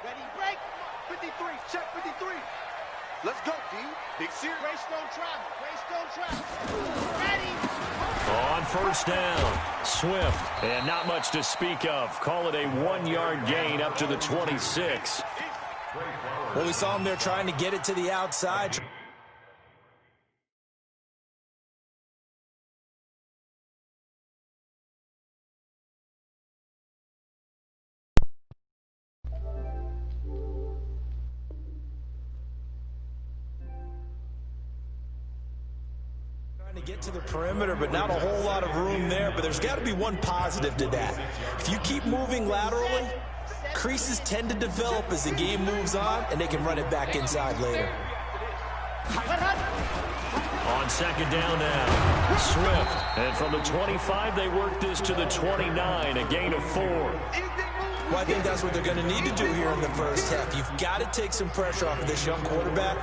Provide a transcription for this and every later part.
Ready, break. 53, check 53. Let's go, D. Big series. Greystone travel. Greystone travel. Ready. On first down, Swift. And not much to speak of. Call it a 1-yard gain up to the 26. Well, we saw him there trying to get it to the outside. To get to the perimeter, but not a whole lot of room there. But there's got to be one positive to that. If you keep moving laterally, creases tend to develop as the game moves on, and they can run it back inside later. On second down now, Swift. And from the 25, they work this to the 29, a gain of 4. Well, I think that's what they're going to need to do here in the first half. You've got to take some pressure off of this young quarterback,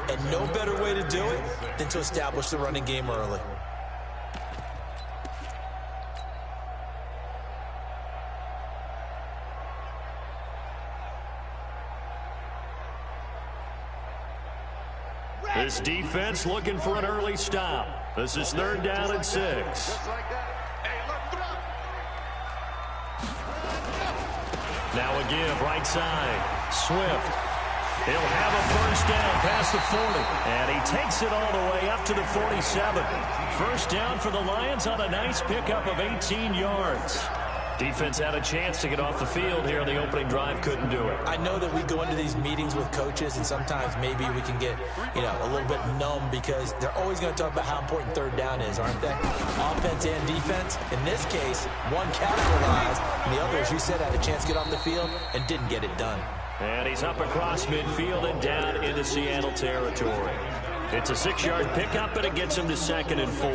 and no better way to do it than to establish the running game early. This defense looking for an early stop. This is third down and 6. Now a give, right side. Swift. He'll have a first down past the 40. And he takes it all the way up to the 47. First down for the Lions on a nice pickup of 18 yards. Defense had a chance to get off the field here on the opening drive, couldn't do it. I know that we go into these meetings with coaches, and sometimes maybe we can get, a little bit numb because they're always going to talk about how important third down is, aren't they? Offense and defense. In this case, one capitalized, and the other, as you said, had a chance to get off the field and didn't get it done. And he's up across midfield and down into Seattle territory. It's a 6-yard pickup, but it gets him to 2nd and 4.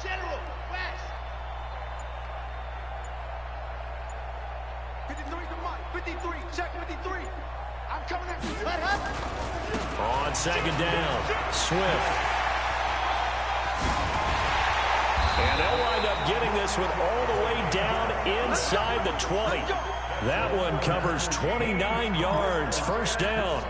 General, West. 53 to Mike. 53, check 53. I'm coming at you. Let up. On second down, Swift. And they'll wind up getting this one all the way down inside the 20. That one covers 29 yards. First down.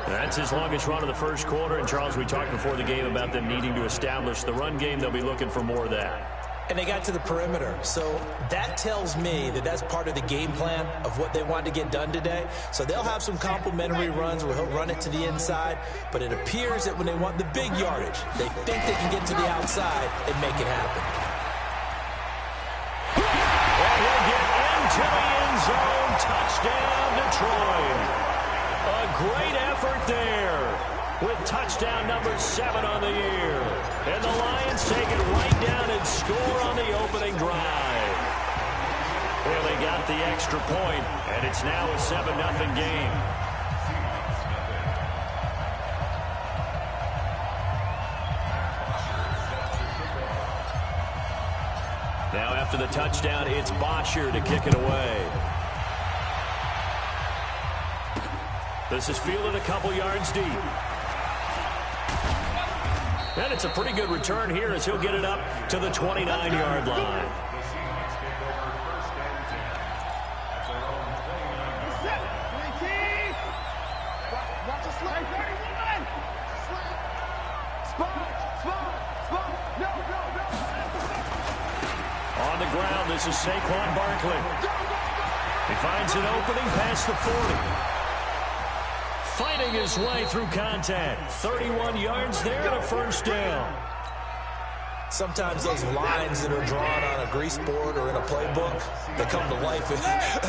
That's his longest run of the first quarter. And, Charles, we talked before the game about them needing to establish the run game. They'll be looking for more of that. And they got to the perimeter. So that tells me that that's part of the game plan of what they want to get done today. So they'll have some complementary runs where he'll run it to the inside. But it appears that when they want the big yardage, they think they can get to the outside and make it happen. And he'll get into the end zone. Touchdown, Detroit. A great effort there with touchdown number 7 on the year. And the Lions take it right down and score on the opening drive. Well, they got the extra point, and it's now a 7-0 game. Now after the touchdown, it's Bosher to kick it away. This is fielded a couple yards deep. And it's a pretty good return here as he'll get it up to the 29-yard line. On the ground, this is Saquon Barkley. He finds an opening past the 40. Fighting his way through contact. 31 yards there and a first down. Sometimes those lines that are drawn on a grease board or in a playbook, they come to life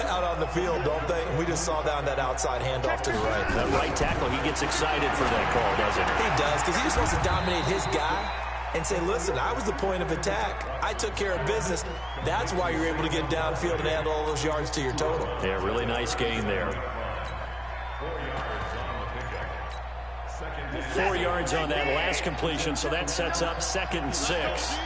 out on the field, don't they? And we just saw down that outside handoff to the right. That right tackle, he gets excited for that call, doesn't he? He does, because he just wants to dominate his guy and say, listen, I was the point of attack. I took care of business. That's why you're able to get downfield and add all those yards to your total. Yeah, really nice gain there. 4 yards on that last completion, so that sets up 2nd and 6.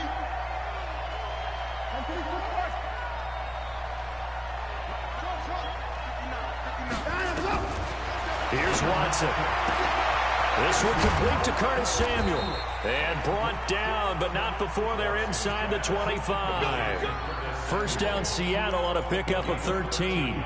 Here's Watson. This one complete to Curtis Samuel. And brought down, but not before they're inside the 25. First down, Seattle on a pickup of 13.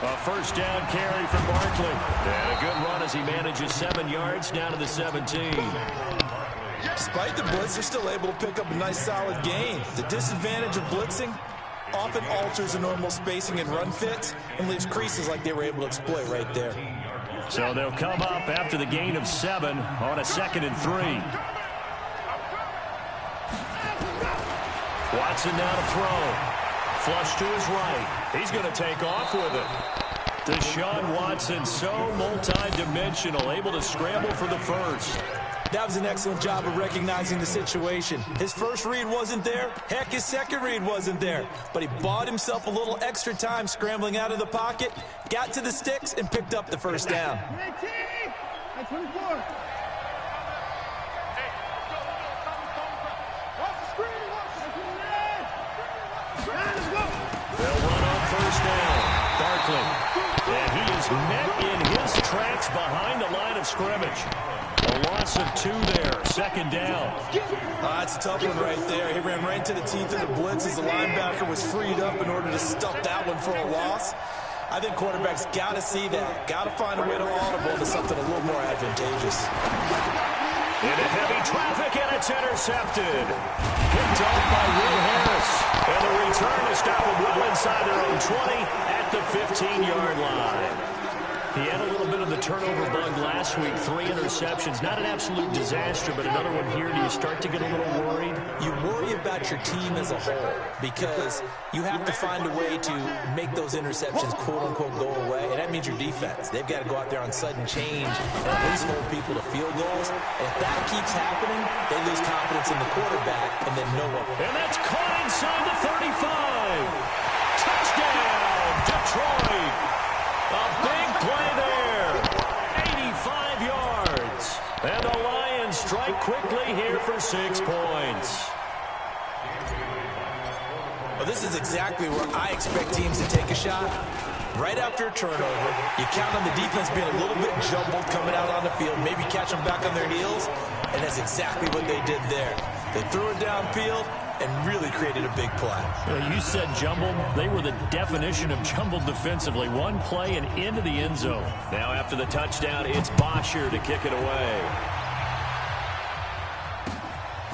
A first down carry from Barkley. And a good run as he manages 7 yards down to the 17. Despite the blitz, they're still able to pick up a nice solid gain. The disadvantage of blitzing often alters the normal spacing and run fits and leaves creases like they were able to exploit right there. So they'll come up after the gain of 7 on a 2nd and 3. Watson now to throw. Flush to his right. He's going to take off with it. Deshaun Watson, so multi-dimensional, able to scramble for the first. That was an excellent job of recognizing the situation. His first read wasn't there. Heck, his second read wasn't there. But he bought himself a little extra time scrambling out of the pocket, got to the sticks, and picked up the first down. They'll run on first down. Barkley. And he is met in his tracks behind the line of scrimmage. A loss of 2 there. 2nd down. That's a tough one right there. He ran right into the teeth of the blitz as the linebacker was freed up in order to stuff that one for a loss. I think quarterbacks got to see that. Got to find a way to audible to something a little more advantageous. Into heavy traffic, and it's intercepted. Picked off by Will Harris. And the return is stopped well inside their own 20 at the 15-yard line. He had a little bit of the turnover bug last week, 3 interceptions. Not an absolute disaster, but another one here. Do you start to get a little worried? You worry about your team as a whole because you have to find a way to make those interceptions quote-unquote go away, and that means your defense. They've got to go out there on sudden change and at least hold people to field goals. And if that keeps happening, they lose confidence in the quarterback and then no one. And that's caught inside the 35. Touchdown, Detroit. A big play there. 85 yards. And the Lions strike quickly here for 6 points. Well, this is exactly where I expect teams to take a shot. Right after a turnover, you count on the defense being a little bit jumbled coming out on the field, maybe catch them back on their heels, and that's exactly what they did there. They threw it downfield and really created a big play. You said jumbled. They were the definition of jumbled defensively. One play and into the end zone. Now after the touchdown, it's Bosher to kick it away.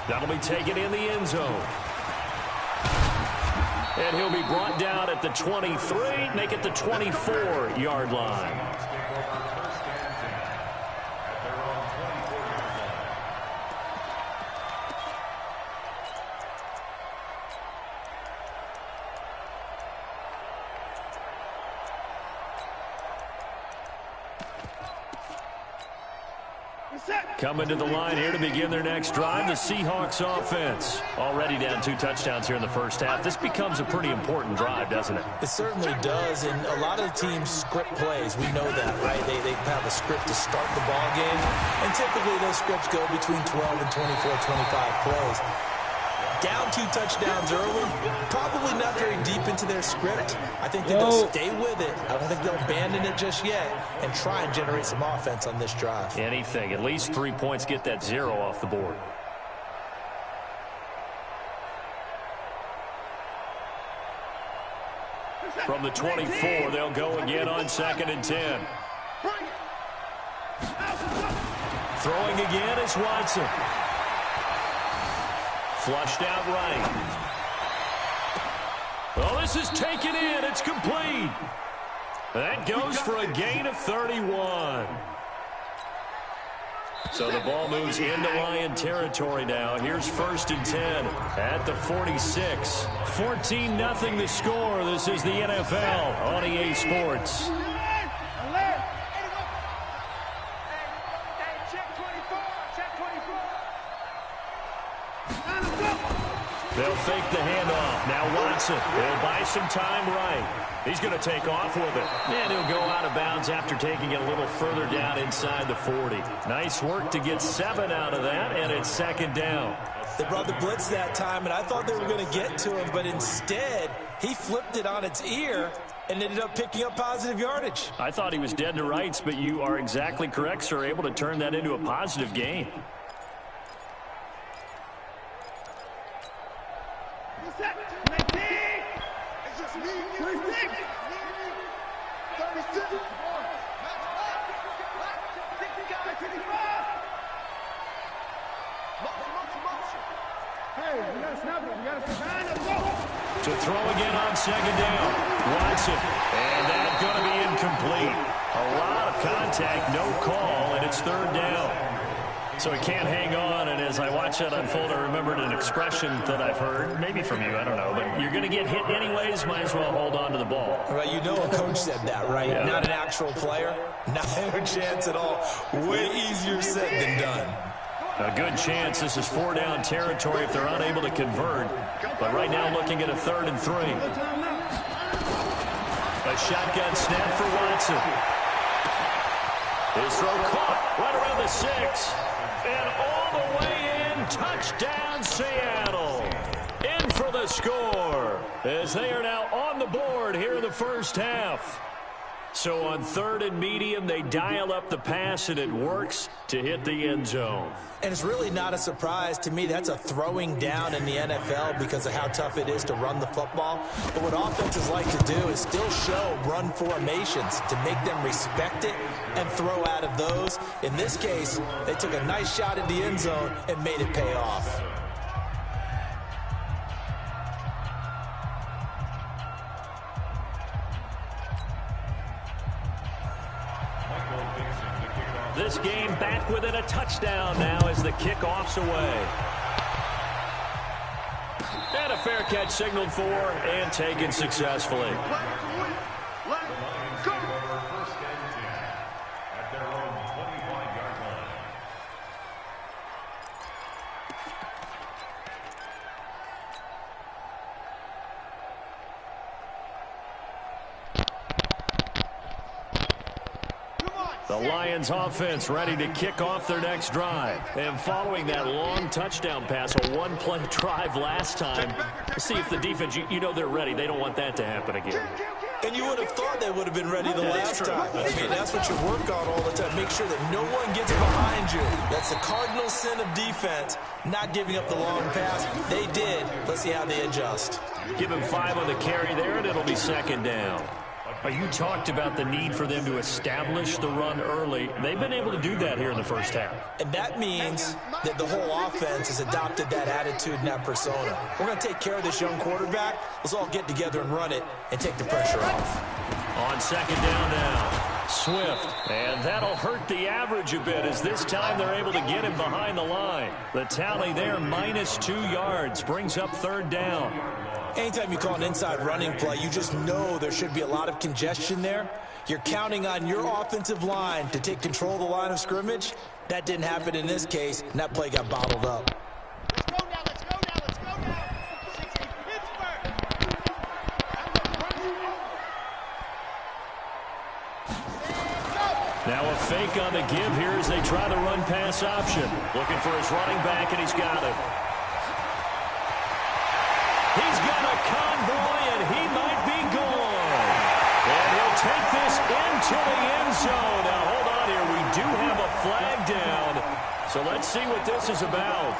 That'll be taken in the end zone. And he'll be brought down at the 23, make it the 24-yard line. Coming to the line here to begin their next drive, the Seahawks offense. Already down 2 touchdowns here in the first half. This becomes a pretty important drive, doesn't it? It certainly does, and a lot of the teams script plays. We know that, right? They have a script to start the ball game, and typically those scripts go between 12 and 24, 25 plays. Down 2 touchdowns early, probably not very deep into their script. I think that they'll stay with it. I don't think they'll abandon it just yet and try and generate some offense on this drive. Anything. At least 3 points, get that 0 off the board. From the 24, they'll go again on 2nd and 10. Throwing again is Watson. Flushed out right. Oh, this is taken in. It's complete. That goes for a gain of 31. So the ball moves into Lion territory now. Here's 1st and 10 at the 46. 14-0 the score. This is the NFL on EA Sports. Watson. He'll buy some time right. He's going to take off with it. And he'll go out of bounds after taking it a little further down inside the 40. Nice work to get 7 out of that, and it's second down. They brought the blitz that time, and I thought they were going to get to him, but instead, he flipped it on its ear and ended up picking up positive yardage. I thought he was dead to rights, but you are exactly correct, sir. Able to turn that into a positive gain. To throw again on second down. Watson. And that's going to be incomplete. A lot of contact, no call, and it's third down. So he can't hang on, and as I watch that unfold, I remembered an expression that I've heard, maybe from you, I don't know, but you're going to get hit anyways, might as well hold on to the ball. Well, you know a coach said that, right? Yeah. Not an actual player. Not a chance at all. Way easier said than done. A good chance this is 4-down territory if they're unable to convert. But right now looking at a 3rd and 3. A shotgun snap for Watson. His throw caught right around the 6. And all the way in, touchdown Seattle. In for the score as they are now on the board here in the first half. So on 3rd and medium, they dial up the pass, and it works to hit the end zone. And it's really not a surprise to me. That's a throwing down in the NFL because of how tough it is to run the football. But what offenses like to do is still show run formations to make them respect it and throw out of those. In this case, they took a nice shot at the end zone and made it pay off. This game back within a touchdown now as the kickoff's away. And a fair catch signaled for and taken successfully. The Lions offense ready to kick off their next drive. And following that long touchdown pass, a one-play drive last time, let's see if the defense, you know they're ready. They don't want that to happen again. And you would have thought they would have been ready the last time. I mean, that's what you work on all the time. Make sure that no one gets behind you. That's the cardinal sin of defense, not giving up the long pass. They did. Let's see how they adjust. Give him 5 on the carry there, and it'll be second down. You talked about the need for them to establish the run early. They've been able to do that here in the first half. And that means that the whole offense has adopted that attitude and that persona. We're going to take care of this young quarterback. Let's all get together and run it and take the pressure off. On second down now, Swift. And that'll hurt the average a bit as this time they're able to get him behind the line. The tally there, -2 yards, brings up third down. Anytime you call an inside running play, you just know there should be a lot of congestion there. You're counting on your offensive line to take control of the line of scrimmage. That didn't happen in this case, and that play got bottled up. Let's go now, let's go now, let's go now. 60 Pittsburgh. Now a fake on the give here as they try the run-pass option. Looking for his running back, and he's got it. He's got a convoy, and he might be gone. And he'll take this into the end zone. Now, hold on here. We do have a flag down. So let's see what this is about.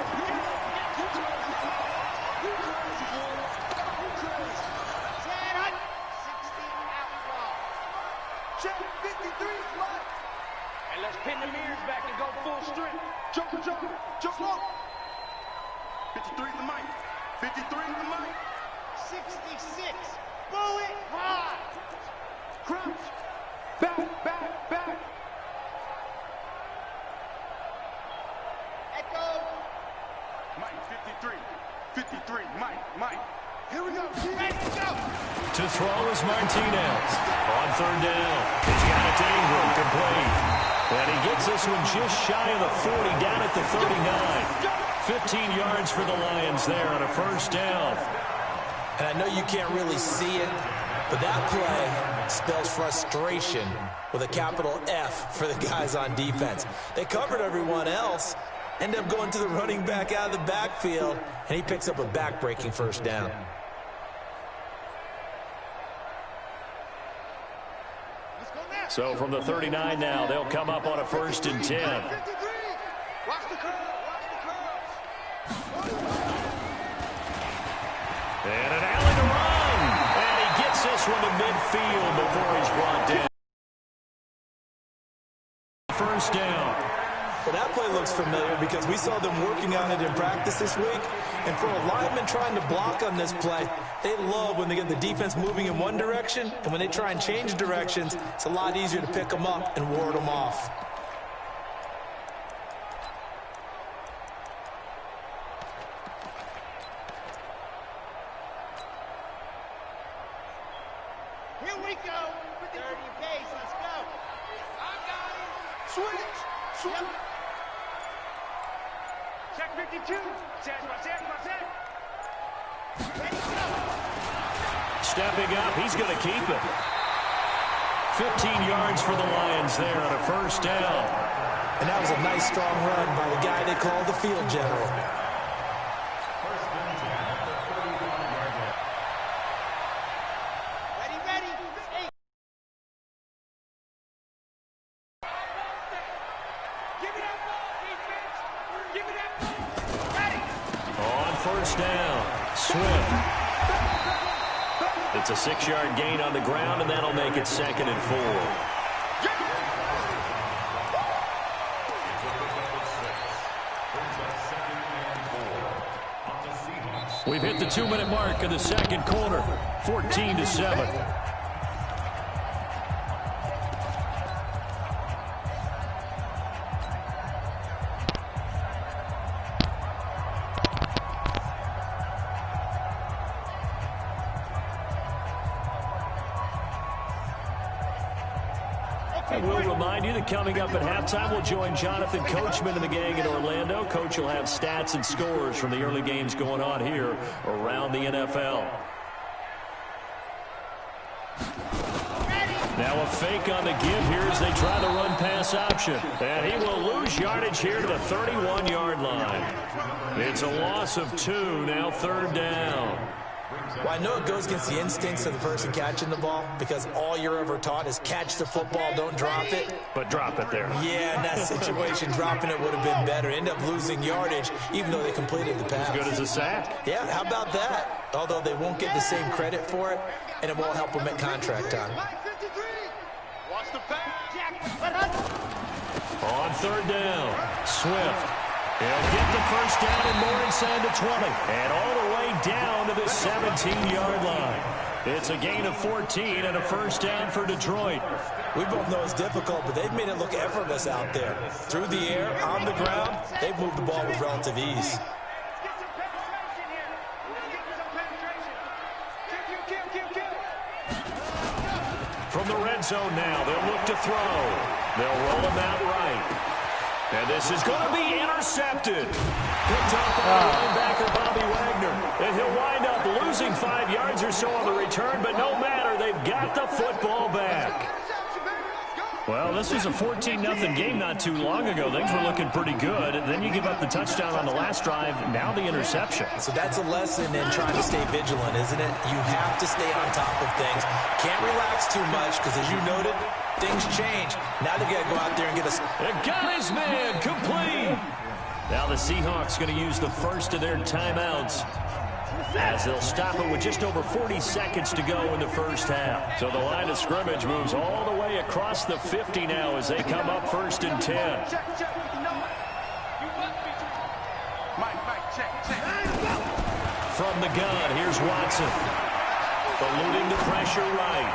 Check 53 flag. And let's pin the mirrors back and go full strength. Joker, Joker, Joker. 53 the mic. 53 the mic. 66. Bullet high. Crouch. Back, back, back. Echo. Mike, 53. 53, Mike. Here we go. Ready, go. To throw is Martinez. On third down. He's got it to Ingram, complete. And he gets this one just shy of the 40, down at the 39. 15 yards for the Lions there on a first down. And I know you can't really see it, but that play spells frustration with a capital F for the guys on defense. They covered everyone else, end up going to the running back out of the backfield, and he picks up a back-breaking first down. So from the 39 now, they'll come up on a 1st and 10. And an alley to run. And he gets this one to midfield before he's brought down. First down. Well, that play looks familiar because we saw them working on it in practice this week. And for a lineman trying to block on this play, they love when they get the defense moving in one direction. And when they try and change directions, it's a lot easier to pick them up and ward them off. Here we go. 30 pace. Let's go. I got it. Switch. Yep. Check 52. Check. Ready, go. Stepping up, he's going to keep it. 15 yards for the Lions there on a 1st down. And that was a nice, strong run by the guy they call the field general. It's a 6-yard gain on the ground, and that'll make it 2nd and 4. We've hit the 2-minute mark of the 2nd quarter, 14-7. Coming up at halftime, we'll join Jonathan Coachman and the gang in Orlando. Coach will have stats and scores from the early games going on here around the NFL. Now a fake on the give here as they try the run-pass option. And he will lose yardage here to the 31-yard line. It's a loss of 2, now 3rd down. Well, I know it goes against the instincts of the person catching the ball because all you're ever taught is catch the football, don't drop it. But drop it there. Yeah, in that situation, dropping it would have been better. End up losing yardage even though they completed the pass. As good as a sack. Yeah, how about that? Although they won't get the same credit for it, and it won't help them at contract time. Watch the pass. On 3rd down, Swift. He'll get the 1st down and more inside the 20. And all the way down to the 17-yard line. It's a gain of 14 and a 1st down for Detroit. We both know it's difficult, but they've made it look effortless out there. Through the air, on the ground, they've moved the ball with relative ease. From the red zone now, they'll look to throw. They'll roll him out right. And this is going to be intercepted. Picked up by linebacker Bobby Wagner. And he'll wind up losing 5 yards or so on the return, but no matter, they've got the football back. Well, this was a 14-0 game not too long ago. Things were looking pretty good. And then you give up the touchdown on the last drive, now the interception. So that's a lesson in trying to stay vigilant, isn't it? You have to stay on top of things. Can't relax too much because, as you noted, things change. Now they've got to go out there and get us. And got his man complete. Now the Seahawks going to use the first of their timeouts as they'll stop it with just over 40 seconds to go in the first half. So the line of scrimmage moves all the way across the 50 now as they come up 1st and 10. From the gun, here's Watson. Eluding the pressure right.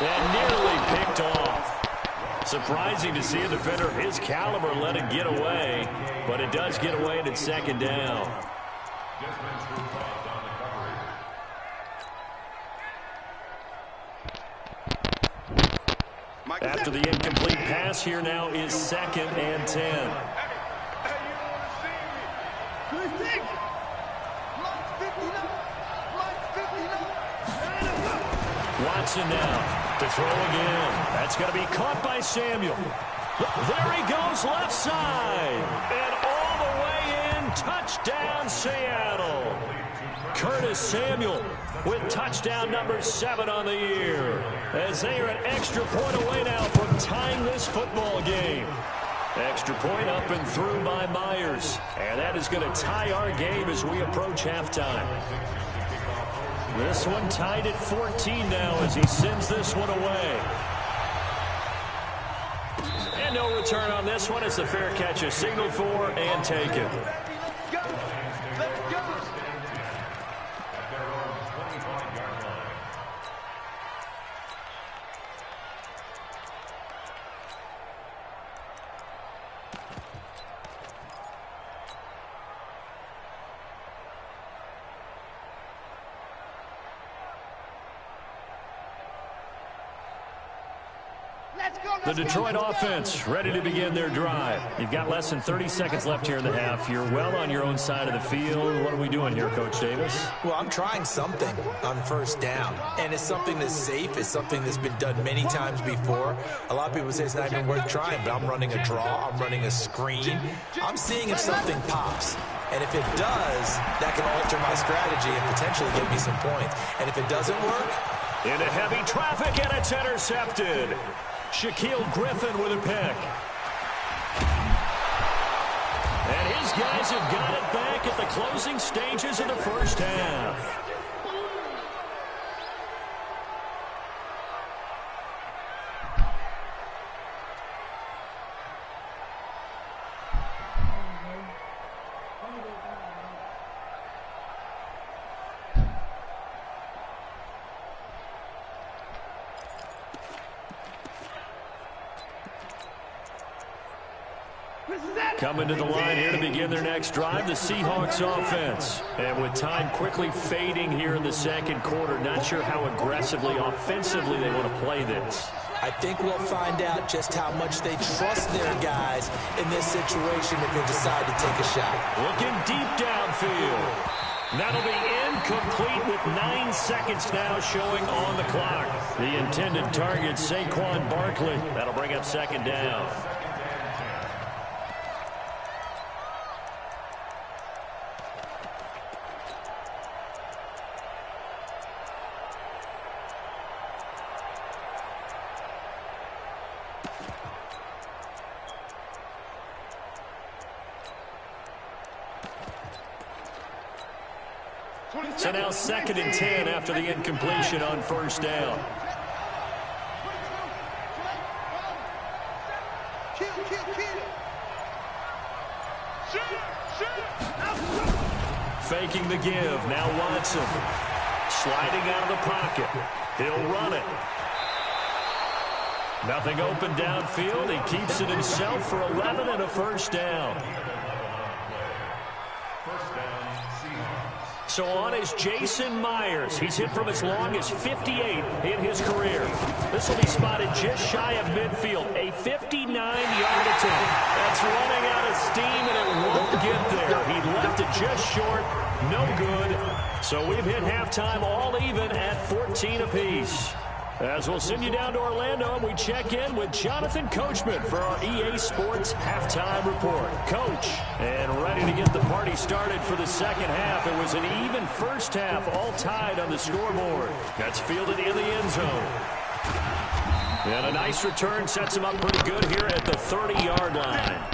And nearly picked off. Surprising to see a defender of his caliber let it get away, but it does get away and it's 2nd down. After the incomplete pass, here now is 2nd and 10. Watson now to throw again. That's going to be caught by Samuel. There he goes left side. And all the way in, touchdown Seattle. Curtis Samuel with touchdown number 7 on the year. As they are an extra point away now from tying this football game. Extra point up and through by Myers. And that is going to tie our game as we approach halftime. This one tied at 14 now as he sends this one away. And no return on this one. It's a fair catch, a signal for, and taken. The Detroit offense ready to begin their drive. You've got less than 30 seconds left here in the half. You're well on your own side of the field. What are we doing here, Coach Davis? Well, I'm trying something on first down, and it's something that's safe. It's something that's been done many times before. A lot of people say it's not even worth trying, but I'm running a draw. I'm running a screen. I'm seeing if something pops. And if it does, that can alter my strategy and potentially get me some points. And if it doesn't work... Into heavy traffic, and it's intercepted. Shaquille Griffin with a pick. And his guys have got it back at the closing stages of the first half. Coming to the line here to begin their next drive, the Seahawks offense. And with time quickly fading here in the second quarter, not sure how aggressively, offensively they want to play this. I think we'll find out just how much they trust their guys in this situation if they decide to take a shot. Looking deep downfield. That'll be incomplete with 9 seconds now showing on the clock. The intended target, Saquon Barkley. That'll bring up second down. So now 2nd and 10 after the incompletion on first down. Faking the give. Now Watson. Sliding out of the pocket. He'll run it. Nothing open downfield. He keeps it himself for 11 and a first down. So on is Jason Myers. He's hit from as long as 58 in his career. This will be spotted just shy of midfield. A 59-yard attempt. That's running out of steam, and it won't get there. He left it just short. No good. So we've hit halftime all even at 14 apiece. As we'll send you down to Orlando, and we check in with Jonathan Coachman for our EA Sports Halftime Report. Coach, and ready to get the party started for the second half. It was an even first half, all tied on the scoreboard. That's fielded in the end zone. And a nice return sets him up pretty good here at the 30-yard line.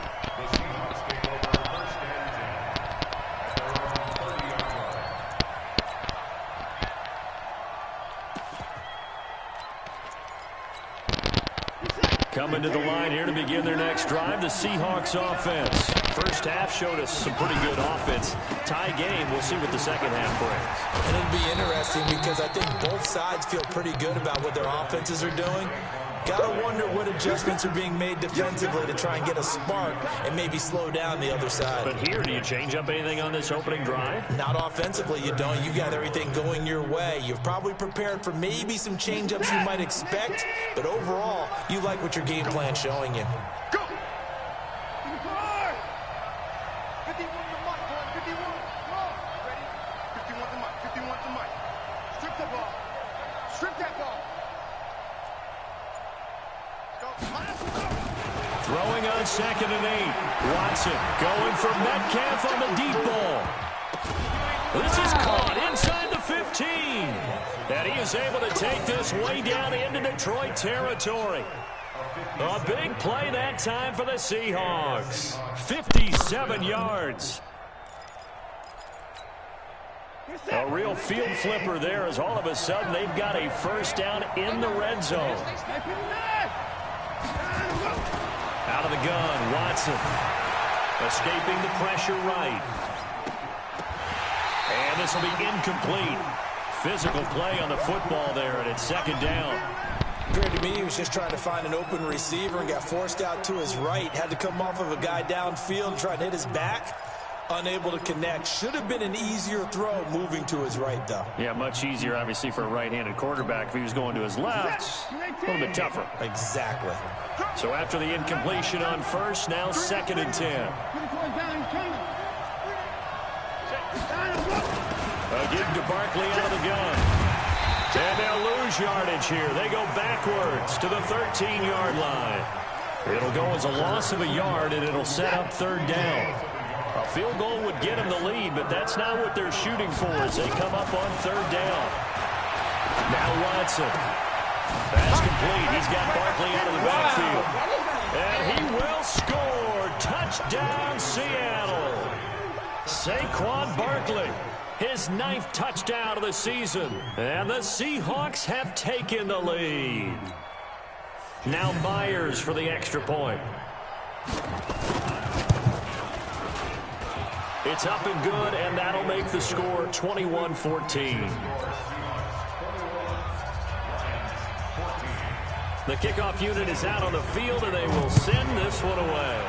Coming to the line here to begin their next drive, the Seahawks offense. First half showed us some pretty good offense. Tie game, we'll see what the second half brings. And it'll be interesting because I think both sides feel pretty good about what their offenses are doing. Gotta wonder what adjustments are being made defensively to try and get a spark and maybe slow down the other side. But here, do you change up anything on this opening drive? Not offensively, you don't. You got everything going your way. You've probably prepared for maybe some change-ups you might expect, but overall, you like what your game plan's showing you. Go! 51 the mic, 51. Come on. Ready? 51 the mic. 51 the mic. Strip the ball. Strip that ball. Throwing on 2nd and 8. Watson going for Metcalf on the deep ball. This is caught inside the 15. And he is able to take this way down into Detroit territory. A big play that time for the Seahawks. 57 yards. A real field flipper there as all of a sudden they've got a first down in the red zone. Out of the gun, Watson. Escaping the pressure right. And this will be incomplete. Physical play on the football there, and it's 2nd down. Appeared to me he was just trying to find an open receiver and got forced out to his right. Had to come off of a guy downfield and try to hit his back. Unable to connect. Should have been an easier throw moving to his right, though. Yeah, much easier, obviously, for a right-handed quarterback. If he was going to his left, a little bit tougher. Exactly. So after the incompletion on first, now 2nd and 10. Again to Barkley out of the gun. And they'll lose yardage here. They go backwards to the 13-yard line. It'll go as a loss of a yard, and it'll set up 3rd down. A field goal would get them the lead, but that's not what they're shooting for as they come up on 3rd down. Now Watson. Pass complete. He's got Barkley out of the backfield. And he will score. Touchdown, Seattle. Saquon Barkley. His 9th touchdown of the season. And the Seahawks have taken the lead. Now Myers for the extra point. It's up and good, and that'll make the score 21-14. The kickoff unit is out on the field, and they will send this one away.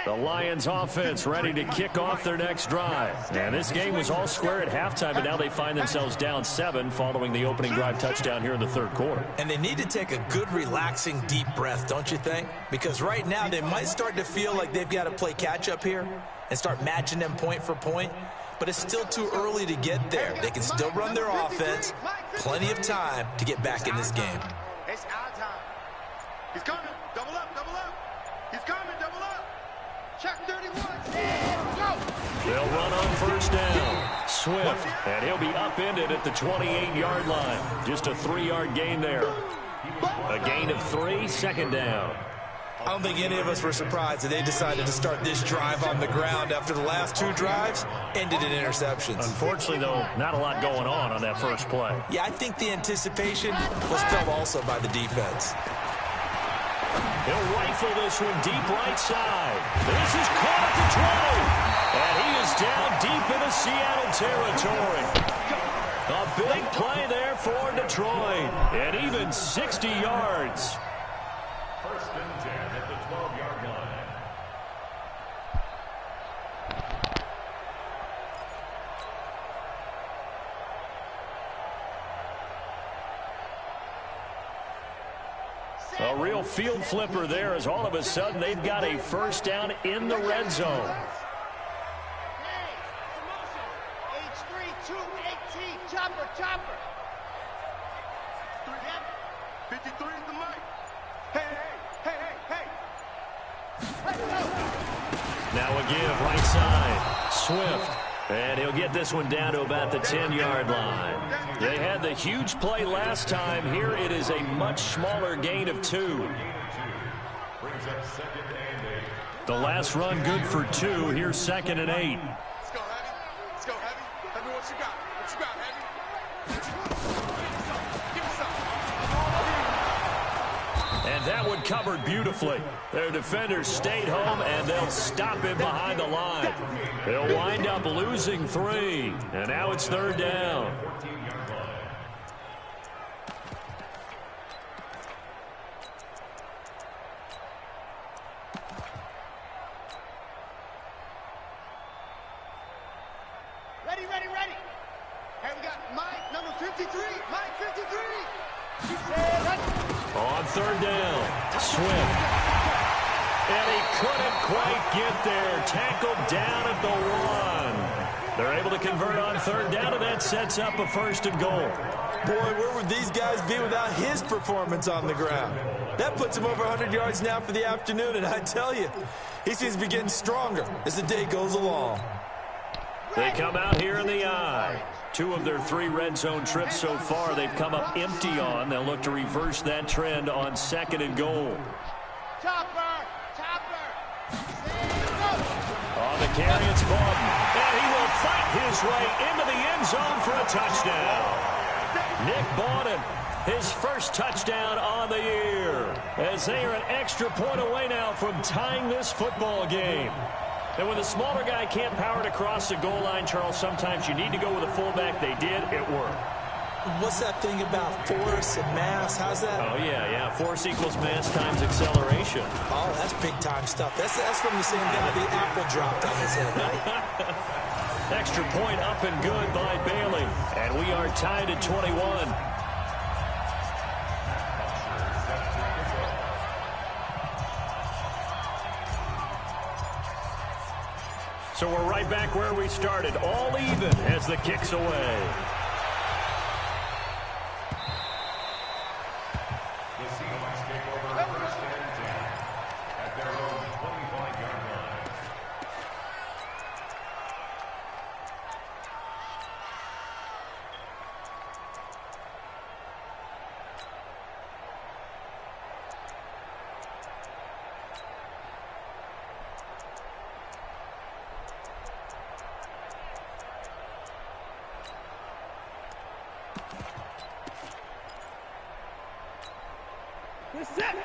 The Lions offense ready to kick off their next drive. And this game was all square at halftime, but now they find themselves down 7 following the opening drive touchdown here in the 3rd quarter. And they need to take a good, relaxing, deep breath, don't you think? Because right now they might start to feel like they've got to play catch-up here and start matching them point for point. But it's still too early to get there. They can still run their offense. Plenty of time to get back in this game. It's our time. He's coming. Double up, double up. He's coming, double up. Check 31. Go. They'll run on first down. Swift, and he'll be upended at the 28-yard line. Just a 3-yard gain there. A gain of 3, 2nd down. I don't think any of us were surprised that they decided to start this drive on the ground after the last 2 drives ended in interceptions. Unfortunately, though, not a lot going on that first play. Yeah, I think the anticipation was felt also by the defense. He'll rifle this one deep right side. This is caught at the 20. And he is down deep into Seattle territory. A big play there for Detroit. And even 60 yards. 1st and 10 at the 12-yard line. A real field flipper there as all of a sudden they've got a first down in the red zone. H3-2-18, chopper. 53 is the mic. Hey. Now a give right side. Swift. And he'll get this one down to about the 10-yard line. They had the huge play last time. Here it is a much smaller gain of 2. The last run good for 2. Here's 2nd and 8. Let's go, Heavy. Let's go, Heavy. Tell me what you got. What you got, Heavy? Give me some. And that one covered beautifully. Their defenders stayed home, and they'll stop him behind the line. They'll wind up losing 3. And now it's 3rd down. Ready. Hey, we got Mike, number 53. Mike, 53. On third down, Swift. And he couldn't quite get there. Tackled down at the 1. They're able to convert on third down, and that sets up a 1st and goal. Boy, where would these guys be without his performance on the ground? That puts him over 100 yards now for the afternoon, and I tell you, he seems to be getting stronger as the day goes along. They come out here in the I. 2 of their 3 red zone trips so far they've come up empty on. They'll look to reverse that trend on 2nd and goal. Topper! On the carry, it's Bowden. And he will fight his way into the end zone for a touchdown. Nick Bowden, his first touchdown on the year, as they are an extra point away now from tying this football game. And when the smaller guy can't power it across the goal line, Charles, sometimes you need to go with a fullback. They did. It worked. What's that thing about force and mass? How's that? Oh, yeah. Force equals mass times acceleration. Oh, that's big-time stuff. That's from the same guy the apple dropped on his head, right? Extra point up and good by Bailey. And we are tied at 21. So we're right back where we started. All even as the kick's away. The Seahawks take over 1st and 10 at their own 25-yard line.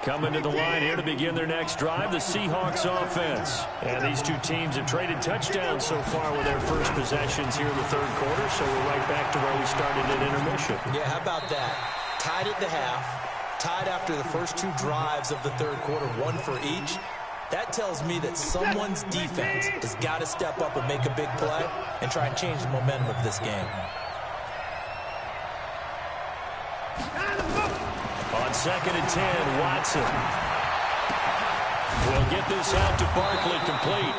Coming to the line here to begin their next drive, the Seahawks offense. And these 2 teams have traded touchdowns so far with their first possessions here in the 3rd quarter, so we're right back to where we started at intermission. Yeah, how about that? Tied at the half, tied after the first 2 drives of the 3rd quarter, 1 for each. That tells me that someone's defense has got to step up and make a big play and try and change the momentum of this game. On 2nd and 10, Watson will get this out to Barkley, complete.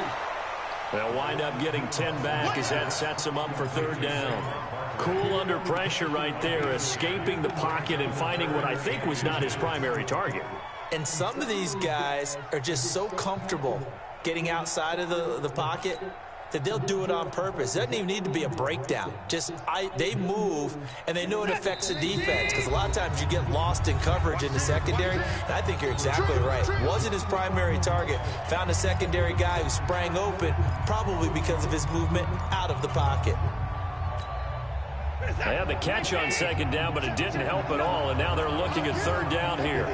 They'll wind up getting 10 back as that sets him up for 3rd down. Cool under pressure right there, escaping the pocket and finding what I think was not his primary target. And some of these guys are just so comfortable getting outside of the pocket that they'll do it on purpose. It doesn't even need to be a breakdown. They move, and they know it affects the defense, because a lot of times you get lost in coverage in the secondary, and I think you're exactly right. Wasn't his primary target. Found a secondary guy who sprang open, probably because of his movement out of the pocket. They had the catch on 2nd down, but it didn't help at all, and now they're looking at 3rd down here.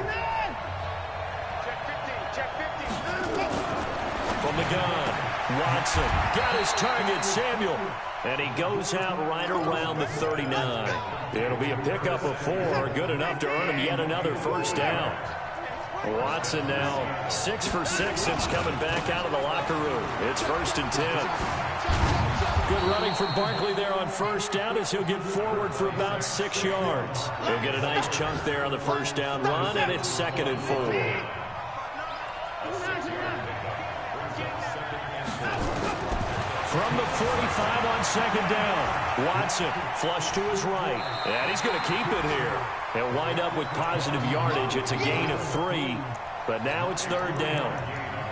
From the gun, Watson got his target, Samuel, and he goes out right around the 39. It'll be a pickup of 4, good enough to earn him yet another 1st down. Watson now 6 for 6 since coming back out of the locker room. It's 1st and 10. Good running for Barkley there on 1st down as he'll get forward for about 6 yards. He'll get a nice chunk there on the 1st down run, and it's 2nd and 4. From the 45 on 2nd down, Watson flush to his right, and he's going to keep it here. He'll wind up with positive yardage. It's a gain of 3, but now it's 3rd down.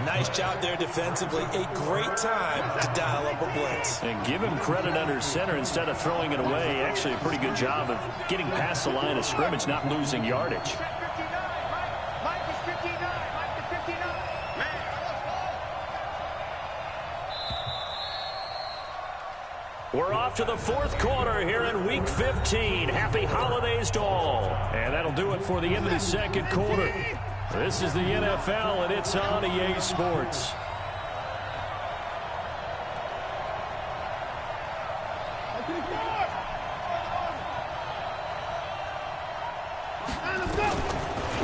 Nice job there defensively. A great time to dial up a blitz. And give him credit under center instead of throwing it away. Actually, a pretty good job of getting past the line of scrimmage, not losing yardage. We're off to the 4th quarter here in Week 15. Happy holidays to all. And that'll do it for the end of the 2nd quarter. This is the NFL, and it's on EA Sports.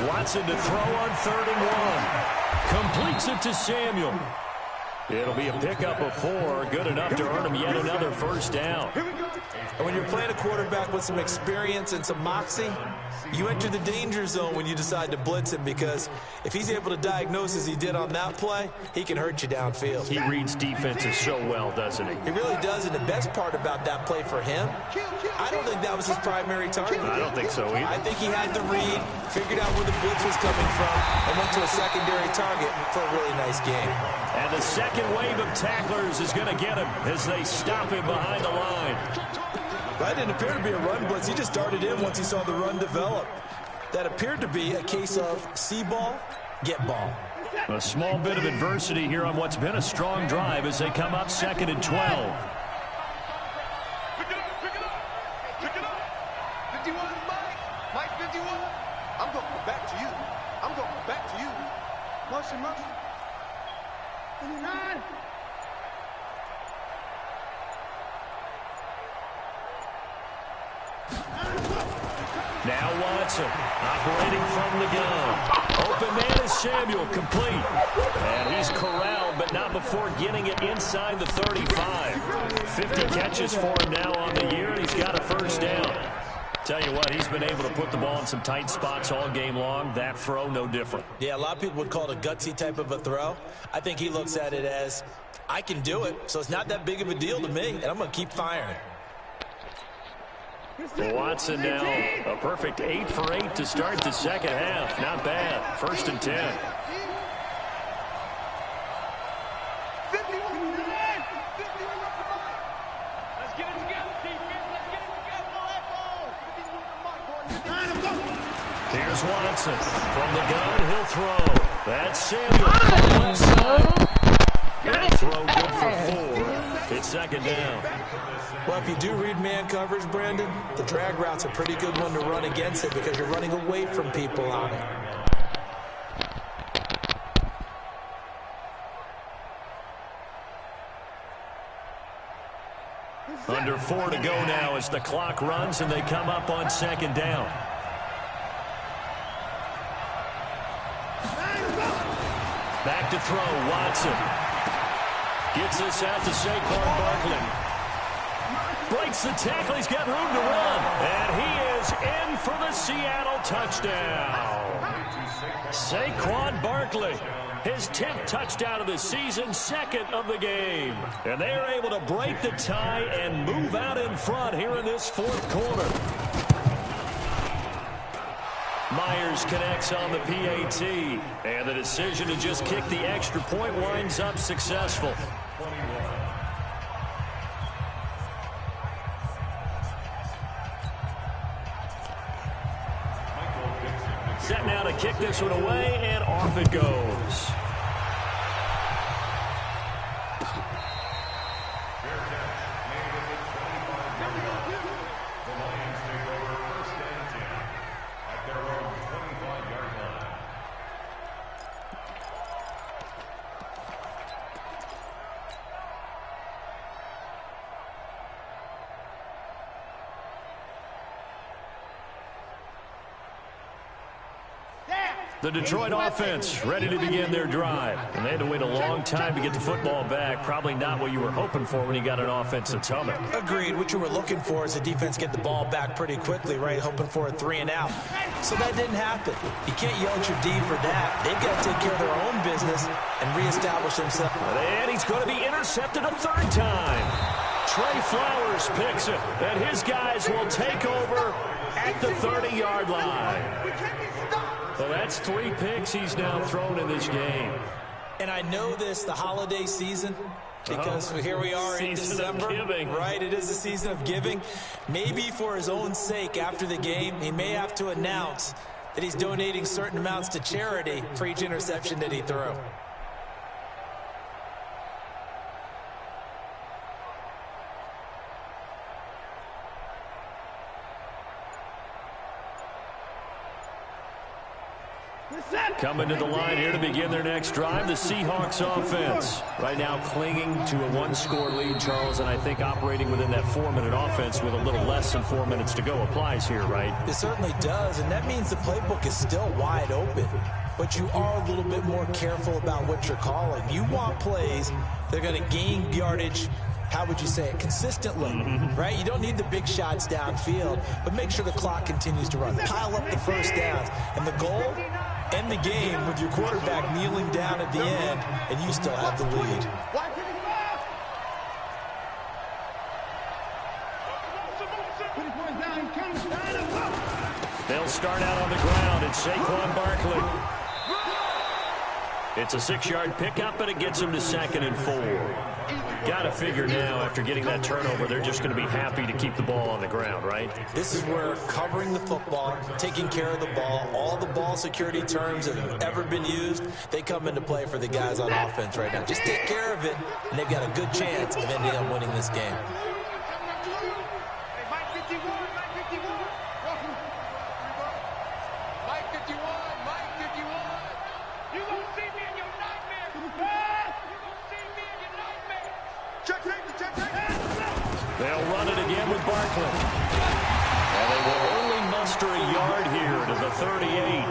Watson to throw on 3rd and 1. Completes it to Samuel. It'll be a pickup of 4, good enough to earn him yet another first down. And when you're playing a quarterback with some experience and some moxie, you enter the danger zone when you decide to blitz him, because if he's able to diagnose as he did on that play, he can hurt you downfield. He reads defenses so well, doesn't he? He really does, and the best part about that play for him, I don't think that was his primary target. I don't think so either. I think he had the read, figured out where the blitz was coming from, and went to a secondary target for a really nice game. And the second wave of tacklers is going to get him as they stop him behind the line. That didn't appear to be a run blitz. He just darted in once he saw the run develop. That appeared to be a case of see ball, get ball. A small bit of adversity here on what's been a strong drive as they come up 2nd and 12. Pick it up, pick it up, pick it up. 51, Mike 51. I'm going back to you. I'm going back to you. Mercy. 29. Now Watson operating from the gun. Open man is Samuel, complete. And he's corralled, but not before getting it inside the 35. 50 catches for him now on the year, and he's got a first down. Tell you what, he's been able to put the ball in some tight spots all game long. That throw, no different. Yeah, a lot of people would call it a gutsy type of a throw. I think he looks at it as, I can do it, so it's not that big of a deal to me, and I'm going to keep firing. Watson now, a perfect 8 for 8 to start the second half. Not bad. 1st and 10. 51. Let's get it together, defense. Let's get it together. That ball. Here's Watson. From the gun, he'll throw. That's Samuel. Left side. And a throw good for 4. It's 2nd down. Well, if you do read man coverage, Brandon, the drag route's a pretty good one to run against it because you're running away from people on it. Under 4 to go now as the clock runs and they come up on 2nd down. Back to throw, Watson. Gets this out to Saquon Barkley. Breaks the tackle. He's got room to run. And he is in for the Seattle touchdown. Saquon Barkley, his 10th touchdown of the season, 2nd of the game. And they are able to break the tie and move out in front here in this 4th quarter. Myers connects on the PAT. And the decision to just kick the extra point winds up successful. Set now to kick this one away, and off it goes. The Detroit offense ready to begin their drive. And they had to wait a long time to get the football back. Probably not what you were hoping for when you got an offense that's humming. Agreed. What you were looking for is the defense get the ball back pretty quickly, right? Hoping for a 3 and out. So that didn't happen. You can't yell at your D for that. They've got to take care of their own business and reestablish themselves. And he's going to be intercepted a 3rd time. Trey Flowers picks it. And his guys will take over at the 30-yard line. So that's 3 picks he's now thrown in this game. And I know this, the holiday season, because here we are in December. Right, it is the season of giving. Maybe for his own sake after the game, he may have to announce that he's donating certain amounts to charity for each interception that he threw. Coming to the line here to begin their next drive, the Seahawks offense. Right now clinging to a 1-score lead, Charles, and I think operating within that 4-minute offense with a little less than 4 minutes to go applies here, right? It certainly does, and that means the playbook is still wide open. but you are a little bit more careful about what you're calling. You want plays that are going to gain yardage, how would you say it, consistently, right? You don't need the big shots downfield, but make sure the clock continues to run. Pile up the first downs. And the goal, end the game with your quarterback kneeling down at the end, and you still have the lead. They'll start out on the ground. It's Saquon Barkley. It's a 6-yard pickup, but it gets them to 2nd and 4. Got to figure now, after getting that turnover, they're just going to be happy to keep the ball on the ground, right? This is where covering the football, taking care of the ball, all the ball security terms that have ever been used, they come into play for the guys on offense right now. Just take care of it, and they've got a good chance of ending up winning this game. They'll run it again with Barkley. And they will only muster a yard here to the 38.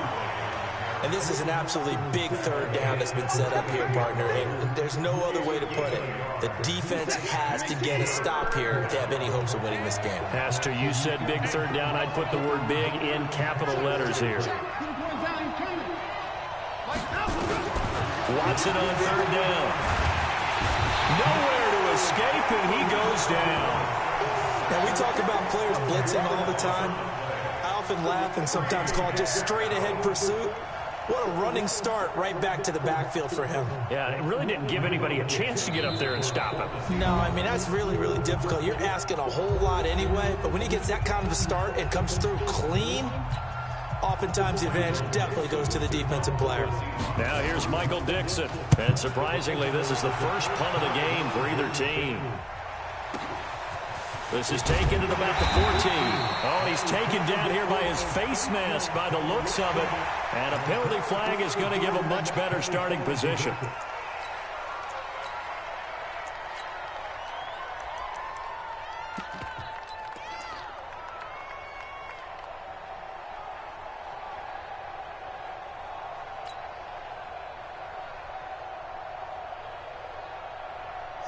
And this is an absolutely big third down that's been set up here, partner, and there's no other way to put it. The defense has to get a stop here to have any hopes of winning this game. Has to. You said big third down. I'd put the word big in capital letters here. Watson on third down. Nowhere to escape, and he goes down. Now, we talk about players blitzing all the time. I often laugh and sometimes call it just straight-ahead pursuit. What a running start right back to the backfield for him. Yeah, it really didn't give anybody a chance to get up there and stop him. No, I mean, that's really, really difficult. You're asking a whole lot anyway, but when he gets that kind of a start and comes through clean, oftentimes the advantage definitely goes to the defensive player. Now here's Michael Dixon. And surprisingly, this is the first punt of the game for either team. This is taken at about the 14. Oh, and he's taken down here by his face mask by the looks of it. And a penalty flag is going to give a much better starting position.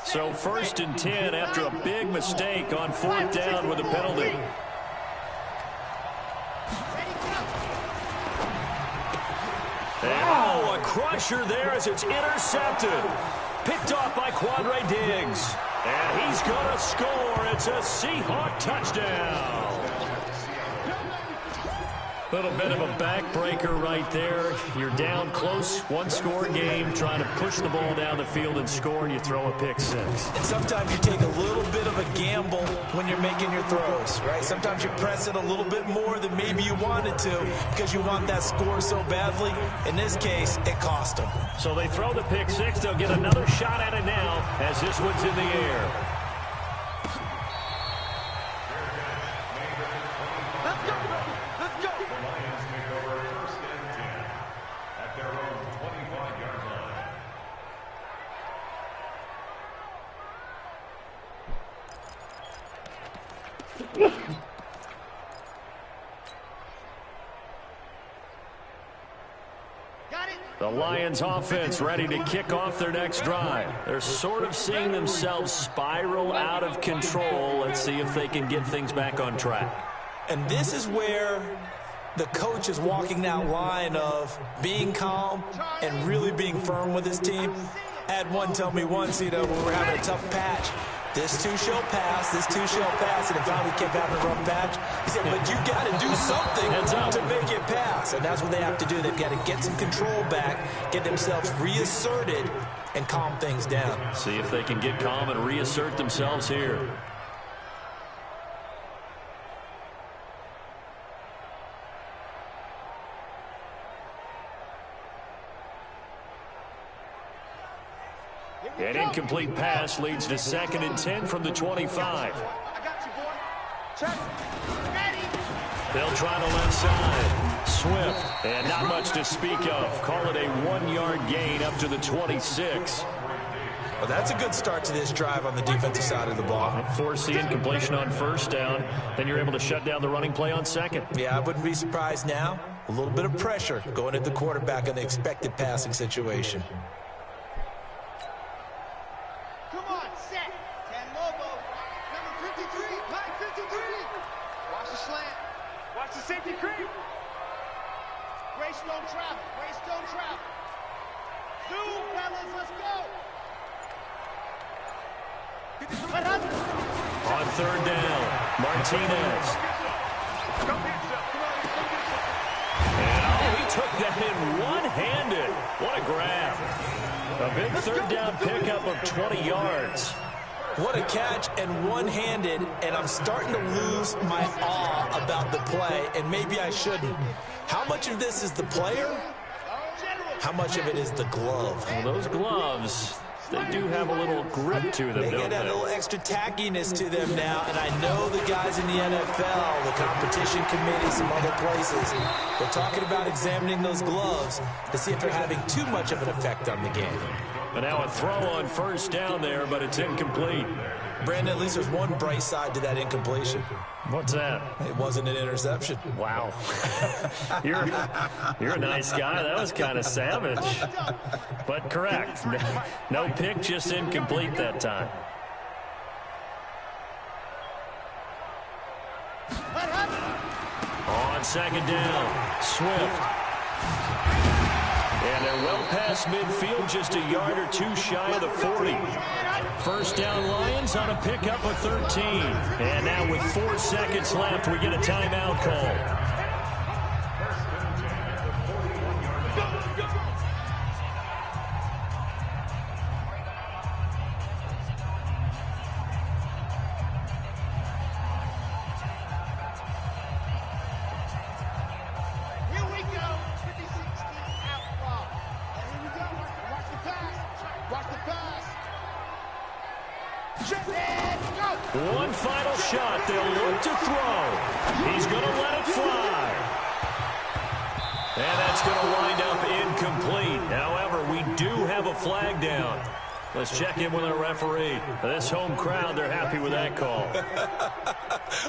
So 1st and 10 after a big mistake on 4th down with a penalty. And, oh, a crusher there as it's intercepted. Picked off by Quandre Diggs. And he's going to score. It's a Seahawk touchdown. Little bit of a backbreaker right there. You're down close, one-score game, trying to push the ball down the field and score, and you throw a pick six. And sometimes you take a little bit of a gamble when you're making your throws, right? Sometimes you press it a little bit more than maybe you wanted to because you want that score so badly. In this case, it cost them. So they throw the pick six. They'll get another shot at it now as this one's in the air. The Lions offense ready to kick off their next drive. They're sort of seeing themselves spiral out of control. Let's see if they can get things back on track. And this is where the coach is walking that line of being calm and really being firm with his team. I had one tell me once, when we're having a tough patch, this too shall pass, this too shall pass, and it finally kept having a rough patch. He said, but you got to do something to make it pass, and that's what they have to do. They've got to get some control back, get themselves reasserted, and calm things down. See if they can get calm and reassert themselves here. An incomplete pass leads to 2nd and 10 from the 25. I got you, boy. Check. They'll try the left side. Swift. And not much to speak of. Call it a 1-yard gain up to the 26. Well, that's a good start to this drive on the defensive side of the ball. Force the incompletion on 1st down. Then you're able to shut down the running play on 2nd. Yeah, I wouldn't be surprised now A little bit of pressure going at the quarterback in the expected passing situation. Come on, set. 10 Lobo. Number 53. Mike 53. Watch the slant. Watch the safety creep. Grace don't travel. Grace don't travel. Zoom, fellas, let's go. On third down, Martinez. And he took that in one-handed. What a grab. A big third down pickup of 20 yards. What a catch and one-handed, and I'm starting to lose my awe about the play, and maybe I shouldn't. How much of this is the player? How much of it is the glove? Well, those gloves, they do have a little grip to them, They don't get that they? little extra tackiness to them now, and I know the guys in the NFL, the competition committee, some other places, they're talking about examining those gloves to see if they're having too much of an effect on the game. But now a throw on first down there, but it's incomplete. Brandon, at least there's one bright side to that incompletion. What's that? It wasn't an interception. Wow. You're a nice guy. That was kind of savage. But correct. No pick, just incomplete that time. On second down, Swift. And they're well past midfield, just a yard or two shy of the 40. First down Lions on a pickup of 13. And now with 4 seconds left, we get a timeout call. One final shot. They'll look to throw. He's going to let it fly. And that's going to wind up incomplete. However, we do have a flag down. Let's check in with our referee. This home crowd, they're happy with that call.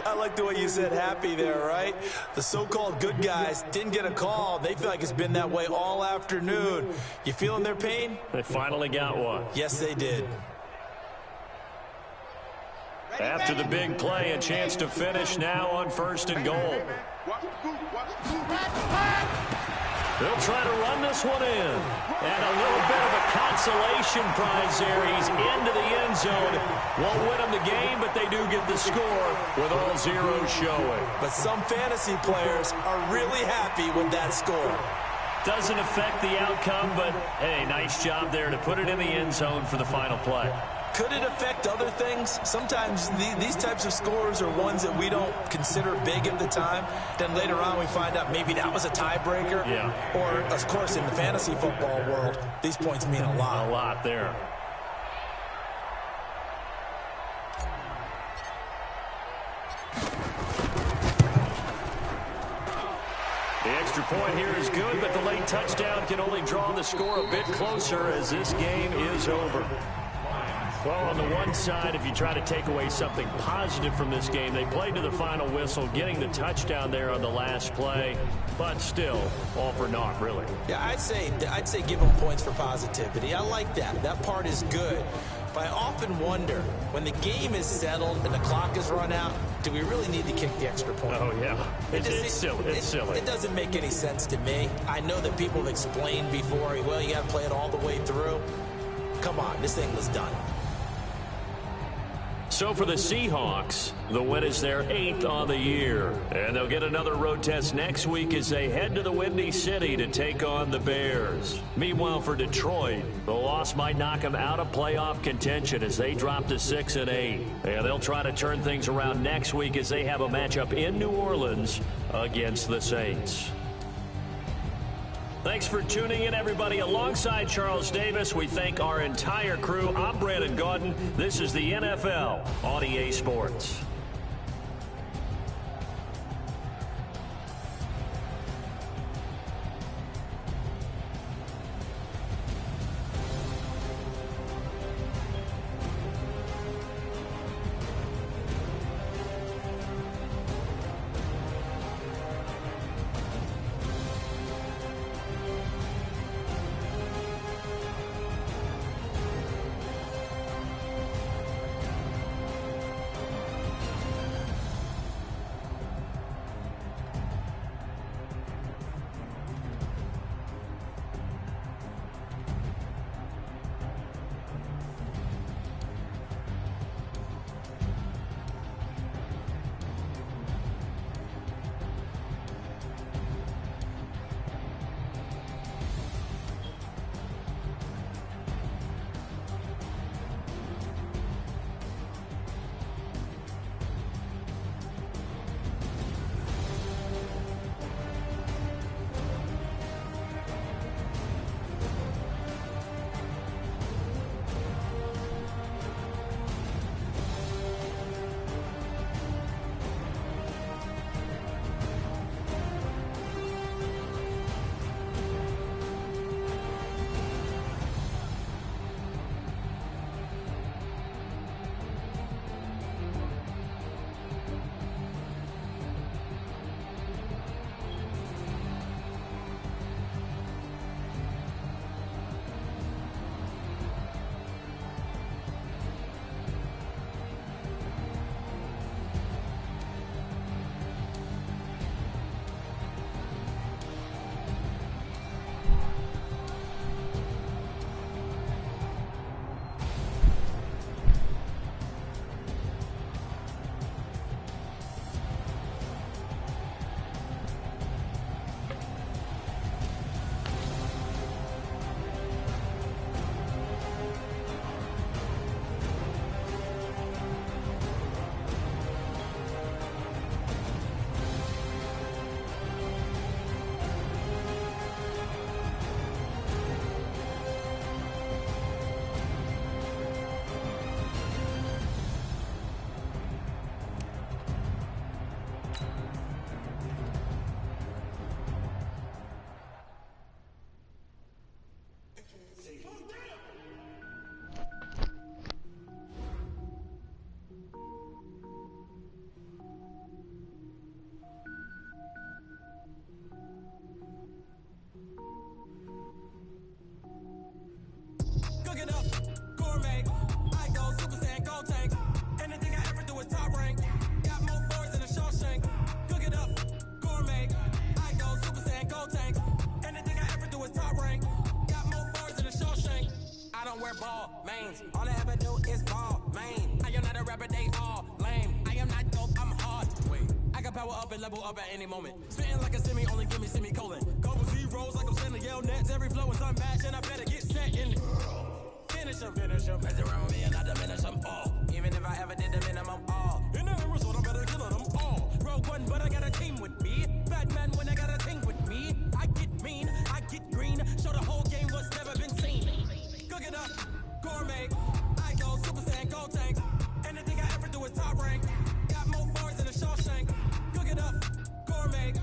I like the way you said happy there, right? The so-called good guys didn't get a call. They feel like it's been that way all afternoon. You feeling their pain? They finally got one. Yes, they did. After the big play, a chance to finish now on first and goal. They'll try to run this one in. And a little bit of a consolation prize there. He's into the end zone. Won't win them the game, but they do get the score with all zeros showing. But some fantasy players are really happy with that score. Doesn't affect the outcome, but, hey, nice job there to put it in the end zone for the final play. Could it affect other things? Sometimes these types of scores are ones that we don't consider big at the time. Then later on we find out maybe that was a tiebreaker. Yeah. Or, of course, in the fantasy football world, these points mean a lot. A lot there. The extra point here is good, but the late touchdown can only draw the score a bit closer as this game is over. Well, on the one side, if you try to take away something positive from this game, they played to the final whistle, getting the touchdown there on the last play, but still, all for naught, really. Yeah, I'd say give them points for positivity. I like that. That part is good. But I often wonder, when the game is settled and the clock is run out, do we really need to kick the extra point? Oh, yeah. It's silly. It's silly. It doesn't make any sense to me. I know that people have explained before, well, you got to play it all the way through. Come on, this thing was done. So for the Seahawks, the win is their 8th on the year. And they'll get another road test next week as they head to the Windy City to take on the Bears. Meanwhile, for Detroit, the loss might knock them out of playoff contention as they drop to 6-8. And they'll try to turn things around next week as they have a matchup in New Orleans against the Saints. Thanks for tuning in, everybody. Alongside Charles Davis, we thank our entire crew. I'm Brandon Gaudin. This is the NFL on EA Sports. ever do is ball, man. I am not a rapper, they all lame. I am not dope, I'm hard. Wait, I can power up and level up at any moment. Spitting like a semi, only give me semicolon. Couple zeros like I'm sending yell nets. Every flow is unmatched, and I better get set in. Finish them. Mess around with me and I diminish them all. Even if I ever did the minimum all. In the result, I better kill them all. Rogue one, but I got a team with me. Batman when I got a team with me. I get mean, I get green. Show the whole game what's never been seen. Cook it up, gourmet. I go Super Saiyan, gold tanks. Anything I ever do is top rank. Got more bars than a Shawshank. Cook it up, gourmet.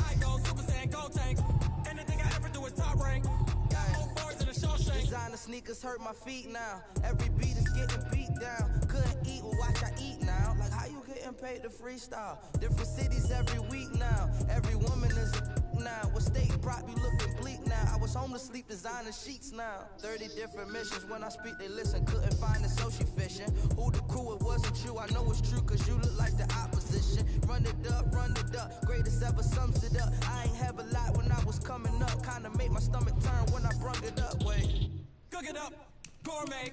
I go Super Saiyan, gold tanks. Anything I ever do is top rank. Got more bars than a Shawshank. Designer sneakers hurt my feet now. Every beat is getting beat down. Couldn't eat, well watch I eat now. Like how you getting paid to freestyle? Different cities every week now. Every woman is a now. What state brought me looking bleak now? I was home to sleep designer sheets now. 30 different missions. When I speak they listen. Couldn't find it so she fishing. Who the crew, it wasn't you. I know it's true cause you look like the opposition. Run it up. Greatest ever sums it up. I ain't have a lot when I was coming up. Kinda made my stomach turn when I brung it up. Wait. Cook it up, gourmet.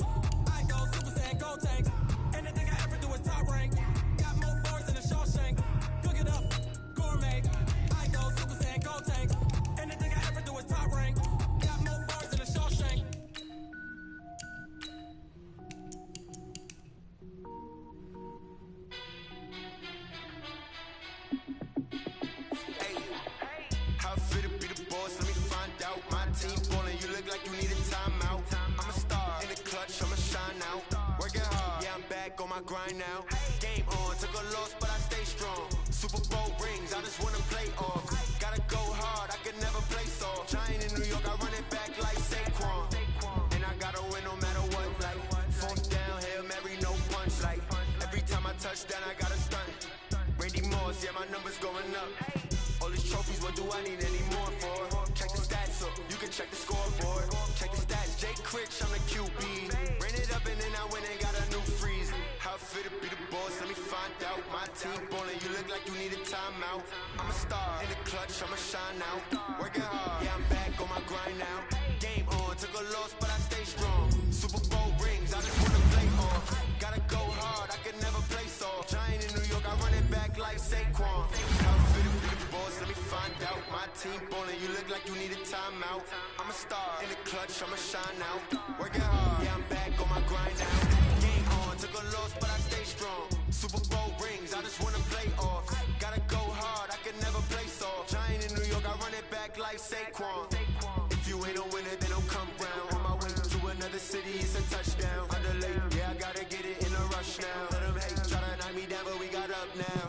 I go Super Saiyan, gold tanks. Anything I ever do is top rank. Got more bars than a Shawshank. Cook it up, gourmet. I go Super Saiyan, gold tanks. Anything I ever do is top rank. Got more bars than a Shawshank. How fit to be the boss? Let me find out. My team ballin', you look like you need a timeout. I'm a star in the clutch, I'ma shine out. Working hard, yeah, I'm back on my grind now. Game on, took a loss, but I stay strong. Super Bowl rings, I just wanna play off. Gotta go hard, I can never play soft. Giant in New York, I run it back like Saquon. And I gotta win no matter what. Like fourth down, Hail Mary, no punch. Like every time I touch down, I gotta stunt. Randy Moss, yeah, my numbers going up. All these trophies, what do I need any more for? Check the stats up, you can check the scoreboard. Check the stats, Jake Critch, I'm the QB. Ran it up and then I went and got a new freeze. How fit to be the boss, let me find out. My team ballin', you look like you need a timeout. I'm a star in the clutch, I'ma shine out. Working hard, yeah, I'm back on my grind now. Game on, took a loss, but I stay strong. Super Bowl rings, I just wanna play off. Gotta go hard, I can never play soft. Giant in New York, I run it back like Saquon. How fit to be the boss, let me find out. My team ballin', you look like you need a timeout. I'm a star in the clutch, I'ma shine out. Working hard, yeah, I'm back on my grind now. Game on, took a loss, but I stay strong. Super Bowl rings, I just wanna play off. Gotta go hard, I can never play soft. Giant in New York, I run it back like Saquon. If you ain't a winner, then don't come round. On my way to another city, it's a touchdown. Underlay, yeah, I gotta get it in a rush now. Let them hate, try to knock me down, but we got up now.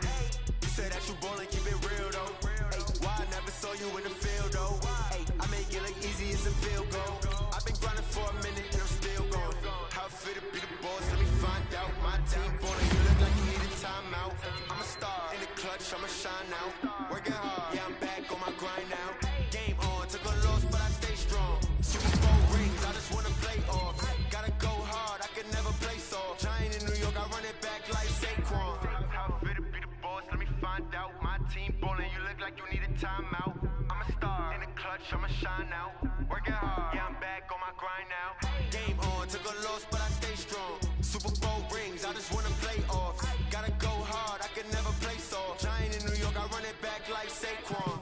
You say that you ballin', keep it real though. Hey, why I never saw you in the field though? Hey, I make it look easy as a field goal. I've been grinding for a minute and I'm still going. How fit to be the boss? Let me find out. My team ballin', you look like you need a timeout. I'm a star in the clutch, I'ma shine out. Working hard, yeah, I'm back on my grind now. Game on, took a loss, but I stay strong. Super Bowl rings, I just wanna play off. Gotta go hard, I can never play soft. Giant in New York, I run it back like Saquon. How fit to be the boss? Let me find out. My team ballin', you look like you need a timeout. I'm a star in the clutch, I'ma shine out. Working hard, yeah, I'm back on my grind now. Game on, took a loss, but I stay strong. Super Bowl rings, I just wanna play off. Gotta go hard, I can never play soft. Giant in New York, I run it back like Saquon.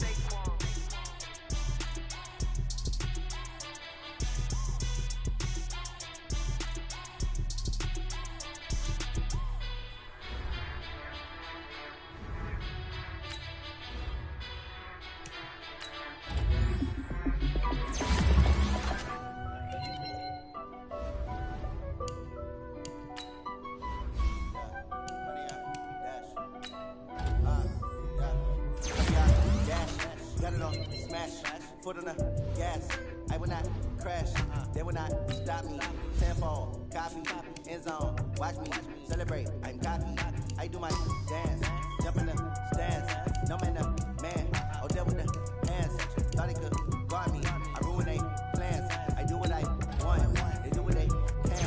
Foot on the gas, I will not crash, they will not stop me. Tenfold, copy, end zone, watch me celebrate. I'm cocky, I do my dance, jump in the stands. No man, the man, oh deal with the hands. Thought they could guard me, I ruin they plans. I do what I want, they do what they can.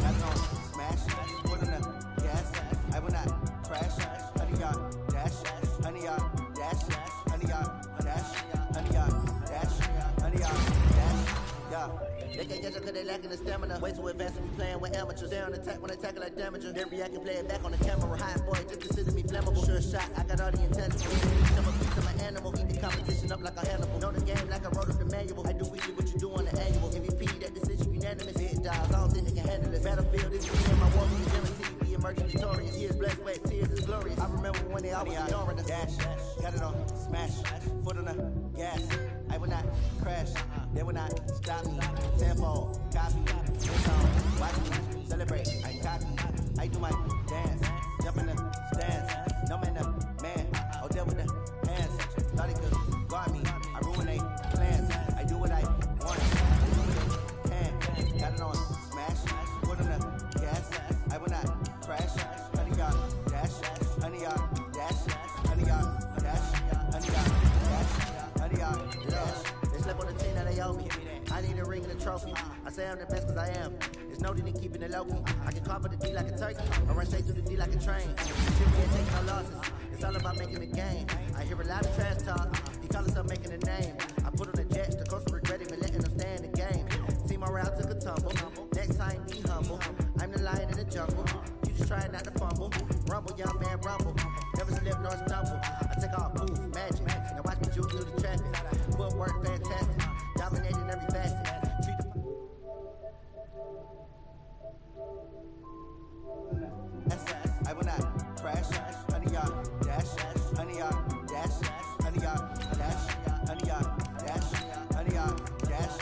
Not on smash, foot on the gas, I will not crash. 100 yard dash, 100 yard dash, 100 yard dash, 100 yard dash, 100 yard dash, yeah. They can't catch up cause they lacking the stamina. Way too advanced to be playing with amateurs. Stay on attack when I tackle like damager. Then react and play it back on the camera. Hot boy, just consider me flammable. Sure shot, I got all the intelligence. I'm a piece of my animal. Eat the competition up like a Hannibal. Know the game like I wrote up the manual. I do weekly what you do on the annual. MVP, that decision unanimous. Hit dials, I don't think they can handle it. Battlefield is me and my war with the guarantee. We emerging victorious. Years blessed, sweat, tears is glorious. I remember when they always ignoring us. Dash, got it on, smash, foot on the gas. I will not crash, they will not stop me. Tenfold, copy, it's on, watch me, celebrate, I'm cocky. I do my dance, jump in the stands, no man the man, oh there with the hands. Thought he could guard me, I ruin they plans. I do what I want, I do what they can. Got it on, smash, foot on the gas. I will not crash, honey yard, dash, honey yard, dash, honey yard, dash, honey yard, dash, honey yard, dash. They slept on the team that they owe me. I need a ring and a trophy. I say I'm the best cause I am. There's no need in keeping it low key. I can cover the D like a turkey. I run straight through the D like a train. Shit, we ain't taking no losses. It's all about making the game. I hear a lot of trash talk. He call himself making a name. I put on the jets. The coach regretted me letting them stay in the game. Team around took a tumble. Next time be humble. I'm the lion in the jungle. You just trying not to fumble. Rumble, young man, rumble. Never slip nor stumble. I take off, move, magic. Now watch me juke through the traffic. Footwork fantastic. Dominating every facet. Treat the I will not crash. Honey yard, dash. Honey yard, dash. Honey yard, dash. Honey yard, dash. Honey yard, dash.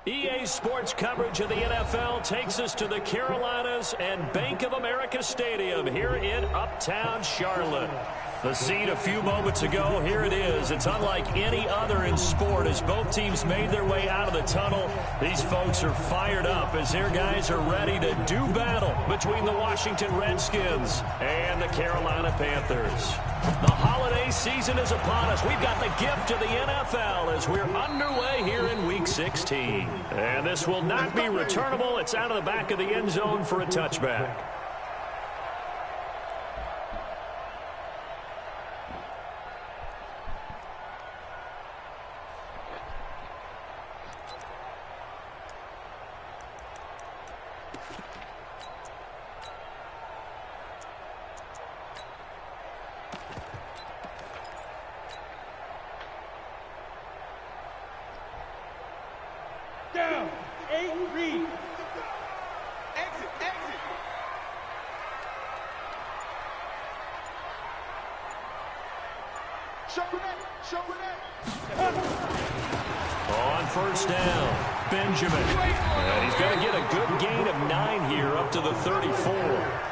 EA Sports coverage of the NFL takes us to the Carolinas and Bank of America Stadium here in Uptown Charlotte. The scene a few moments ago, here it is. It's unlike any other in sport as both teams made their way out of the tunnel. These folks are fired up as their guys are ready to do battle between the Washington Redskins and the Carolina Panthers. The holiday season is upon us. We've got the gift of the NFL as we're underway here in Week 16. And this will not be returnable. It's out of the back of the end zone for a touchback. Down, 8, read. Exit. Show it. On first down, Benjamin. And he's going to get a good gain of 9 here up to the 34.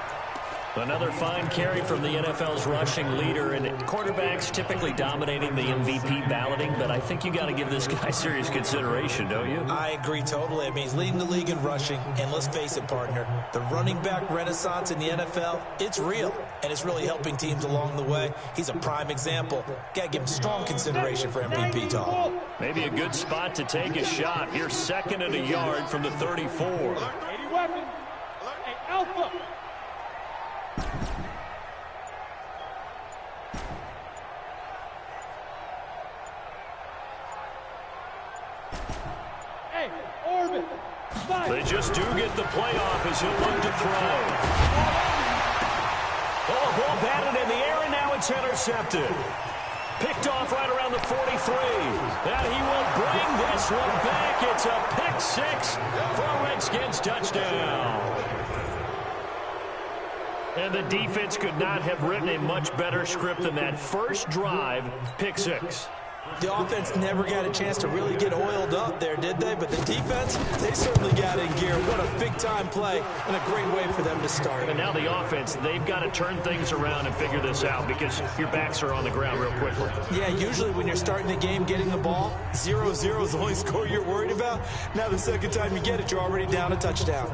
Another fine carry from the NFL's rushing leader, and quarterbacks typically dominating the MVP balloting, but I think you got to give this guy serious consideration, don't you? I agree totally. I mean, he's leading the league in rushing, and let's face it, partner, the running back renaissance in the NFL, it's real, and it's really helping teams along the way. He's a prime example. Got to give him strong consideration for MVP talk. Maybe a good spot to take a shot. Here, second and a yard from the 34. 80 weapon. Hey, Alpha. Hey, Orbit. They just do get the playoff as he'll look to throw. Oh, ball batted in the air, and now it's intercepted. Picked off right around the 43. And he will bring this one back. It's a pick six for a Redskins touchdown. And the defense could not have written a much better script than that first drive, pick six. The offense never got a chance to really get oiled up there, did they? But the defense, they certainly got in gear. What a big-time play and a great way for them to start. And now the offense, they've got to turn things around and figure this out because your backs are on the ground real quickly. Yeah, usually when you're starting the game, getting the ball, 0-0 is the only score you're worried about. Now the second time you get it, you're already down a touchdown.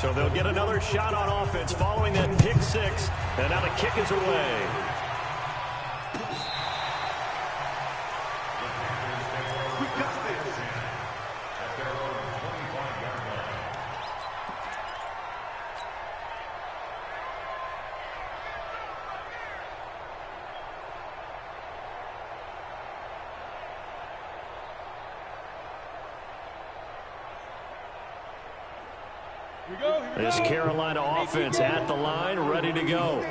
So they'll get another shot on offense following that pick six. And now the kick is away. This Carolina offense at the line, ready to go.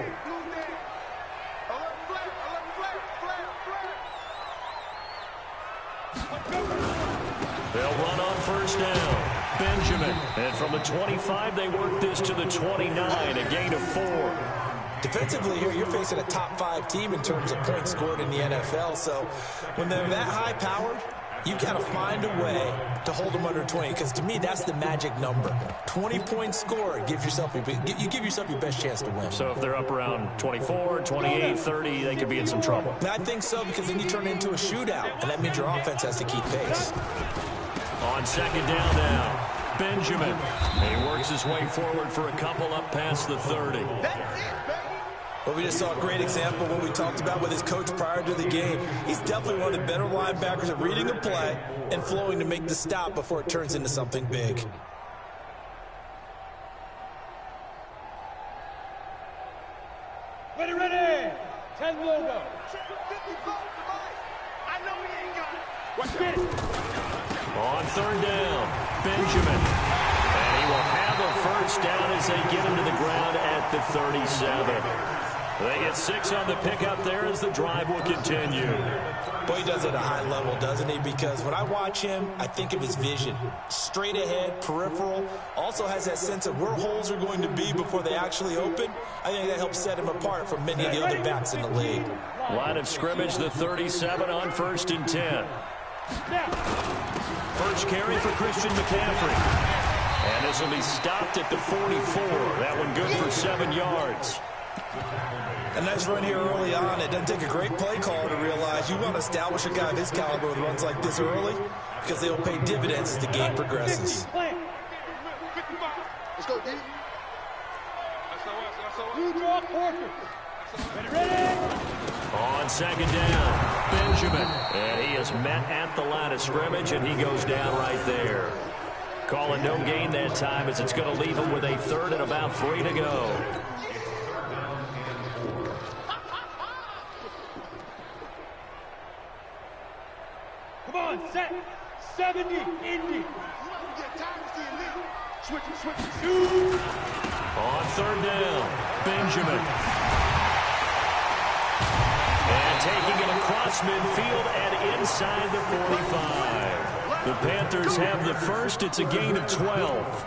They'll run on first down. Benjamin. And from the 25, they work this to the 29, a gain of 4. Defensively here, you're facing a top 5 team in terms of points scored in the NFL. So when they're that high powered, you got to find a way to hold them under 20, because to me, that's the magic number. 20 points scored gives yourself you give yourself your best chance to win. So if they're up around 24, 28, 30, they could be in some trouble. I think so, because then you turn it into a shootout, and that means your offense has to keep pace. On second down now, Benjamin. And he works his way forward for a couple up past the 30. But we just saw a great example of what we talked about with his coach prior to the game. He's definitely one of the better linebackers at reading a play and flowing to make the stop before it turns into something big. Ready. 10 logo. I know he ain't got it. Let's get it. On third down, Benjamin. And he will have a first down as they get him to the ground at the 37. They get 6 on the pickup there as the drive will continue. Boy, he does it at a high level, doesn't he? Because when I watch him, I think of his vision. Straight ahead, peripheral. Also has that sense of where holes are going to be before they actually open. I think that helps set him apart from many of the other backs in the league. Line of scrimmage, the 37 on 1st and 10. First carry for Christian McCaffrey. And this will be stopped at the 44. That one good for 7 yards. A nice run here early on. It doesn't take a great play call to realize you want to establish a guy of his caliber with runs like this early, because they'll pay dividends as the game progresses. Let's go, D. Ready. On second down, Benjamin. And he is met at the line of scrimmage, and he goes down right there. Calling no gain that time as it's going to leave him with a 3rd and about 3 to go. Come on, set. 70, Indy. Switch, shoot. On third down, Benjamin. And taking it across midfield and inside the 45. The Panthers have the first. It's a gain of 12.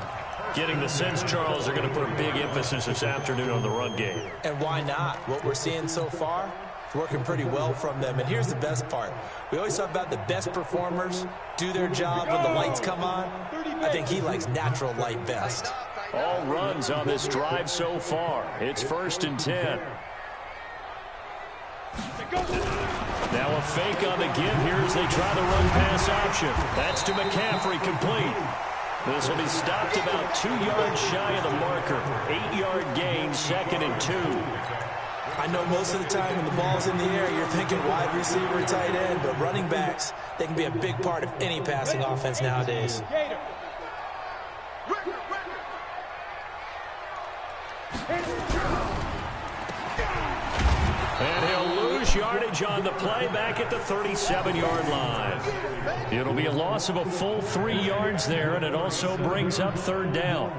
Getting the sense, Charles, they're going to put a big emphasis this afternoon on the run game. And why not? What we're seeing so far, it's working pretty well from them. And here's the best part. We always talk about the best performers do their job when the lights come on. I think he likes natural light best. All runs on this drive so far. It's 1st and 10. Now a fake on the give here as they try the run pass option. That's to McCaffrey, complete. This will be stopped about 2 yards shy of the marker. 8-yard gain, 2nd and 2. I know most of the time when the ball's in the air, you're thinking wide receiver, tight end, but running backs, they can be a big part of any passing offense nowadays. And he'll lose yardage on the play back at the 37-yard line. It'll be a loss of a full 3 yards there, and it also brings up 3rd down.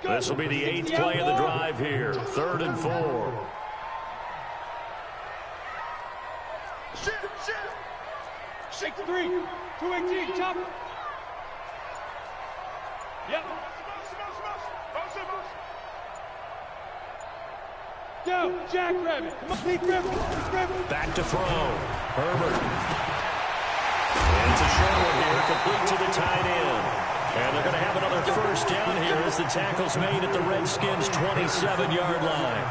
This will be the 8th play of the drive here. 3rd and 4. Shake 3, 218, chop. Yep. Go, Jackrabbit. Come on, Pete Griffin. Back to throw. Herbert. And it's a short one here, complete to the tight end. And they're going to have another first down here as the tackle's made at the Redskins' 27-yard line.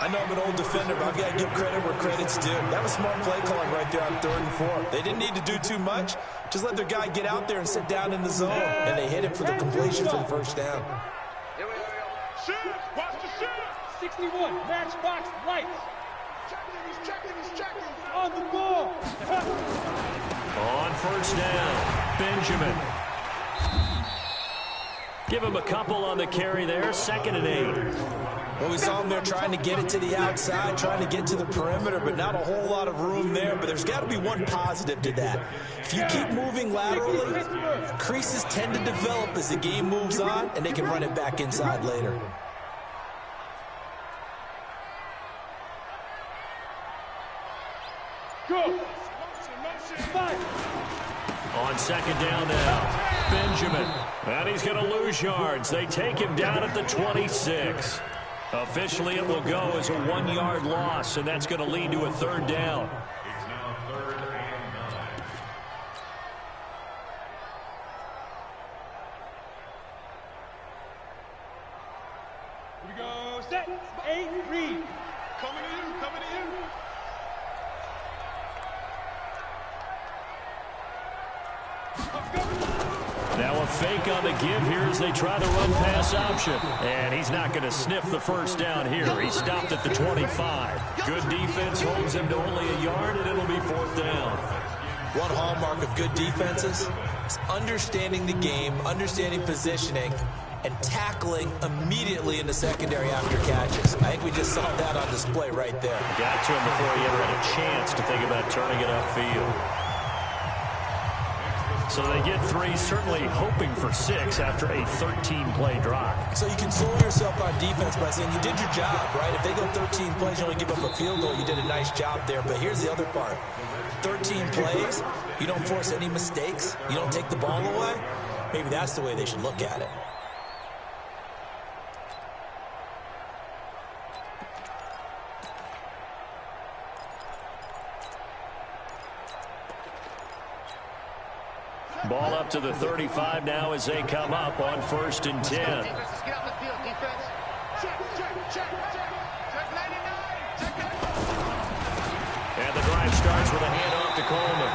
I know I'm an old defender, but I've got to give credit where credit's due. That was smart play calling right there on 3rd and 4. They didn't need to do too much. Just let their guy get out there and sit down in the zone. And they hit him for the completion for the first down. Shoot! Watch the shoot! 61, matchbox lights. He's checking. On the ball. On first down, Benjamin. Give him a couple on the carry there, 2nd and 8. Well, we saw him there trying to get it to the outside, trying to get to the perimeter, but not a whole lot of room there. But there's got to be one positive to that. If you keep moving laterally, creases tend to develop as the game moves on, and they can run it back inside later. Go. On 2nd down now, Benjamin. And he's going to lose yards. They take him down at the 26. Officially, it will go as a 1-yard loss, and that's going to lead to a 3rd down. It's now 3rd and 9. Here we go. Set. 8, read. Coming to you. Now a fake on the give here as they try the run-pass option. And he's not going to sniff the first down here. He stopped at the 25. Good defense holds him to only a yard, and it'll be 4th down. One hallmark of good defenses is understanding the game, understanding positioning, and tackling immediately in the secondary after catches. I think we just saw that on display right there. Got to him before he ever had a chance to think about turning it upfield. So they get 3, certainly hoping for 6 after a 13-play drive. So you console yourself on defense by saying you did your job, right? If they go 13 plays, you only give up a field goal, you did a nice job there. But here's the other part. 13 plays, you don't force any mistakes, you don't take the ball away. Maybe that's the way they should look at it. Ball up to the 35 now as they come up on 1st and 10. Get out the field, defense. Check 99. And the drive starts with a handoff to Coleman.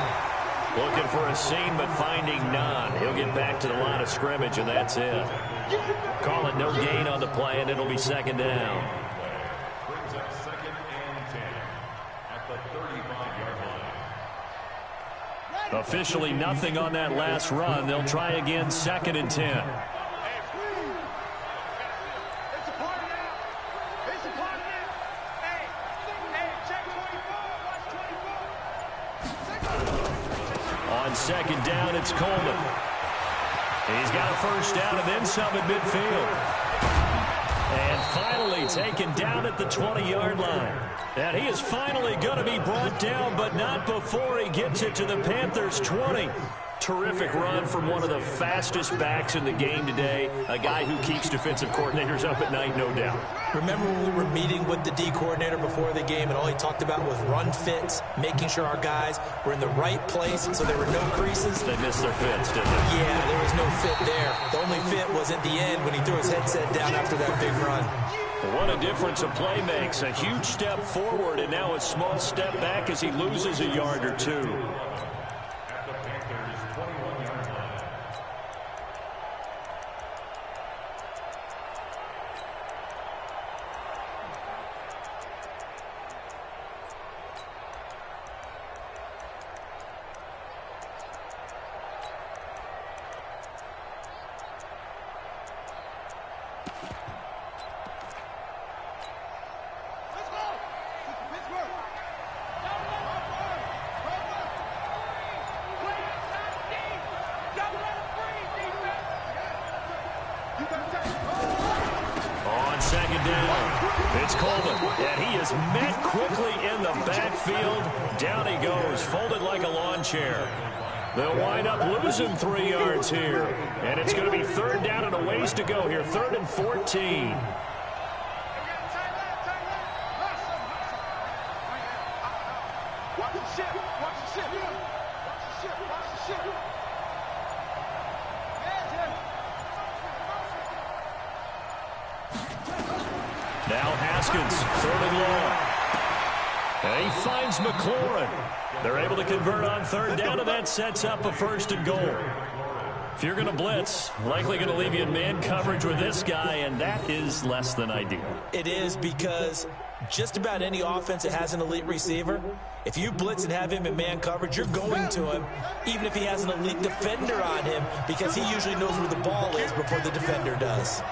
Looking for a seam, but finding none. He'll get back to the line of scrimmage, and that's it. Call it no gain on the play, and it'll be 2nd down. Brings up 2nd and 10 at the 35-yard line. Officially nothing on that last run. They'll try again 2nd and 10. On 2nd down, it's Coleman. He's got a first down and then some at midfield. And finally taken down at the 20-yard line. And he is finally going to be brought down, but not before he gets it to the Panthers' 20. Terrific run from one of the fastest backs in the game today. A guy who keeps defensive coordinators up at night, no doubt. Remember when we were meeting with the D coordinator before the game and all he talked about was run fits, making sure our guys were in the right place so there were no creases? They missed their fits, didn't they? Yeah, there was no fit there. The only fit was at the end when he threw his headset down after that big run. What a difference a play makes. A huge step forward and now a small step back as he loses a yard or two. At the Panthers' 21-yard line. On 2nd down, it's Coleman, and he is met quickly in the backfield. Down he goes, folded like a lawn chair. They'll wind up losing 3 yards here. And it's going to be 3rd down and a ways to go here. 3rd and 14. Watch the ship. Watch the ship. Watch the ship. Watch the ship. Now Haskins, 3rd and long. And he finds McLaurin. They're able to convert on 3rd down, and that sets up a 1st and goal. If you're going to blitz, likely going to leave you in man coverage with this guy, and that is less than ideal. It is, because just about any offense that has an elite receiver, if you blitz and have him in man coverage, you're going to him, even if he has an elite defender on him, because he usually knows where the ball is before the defender does.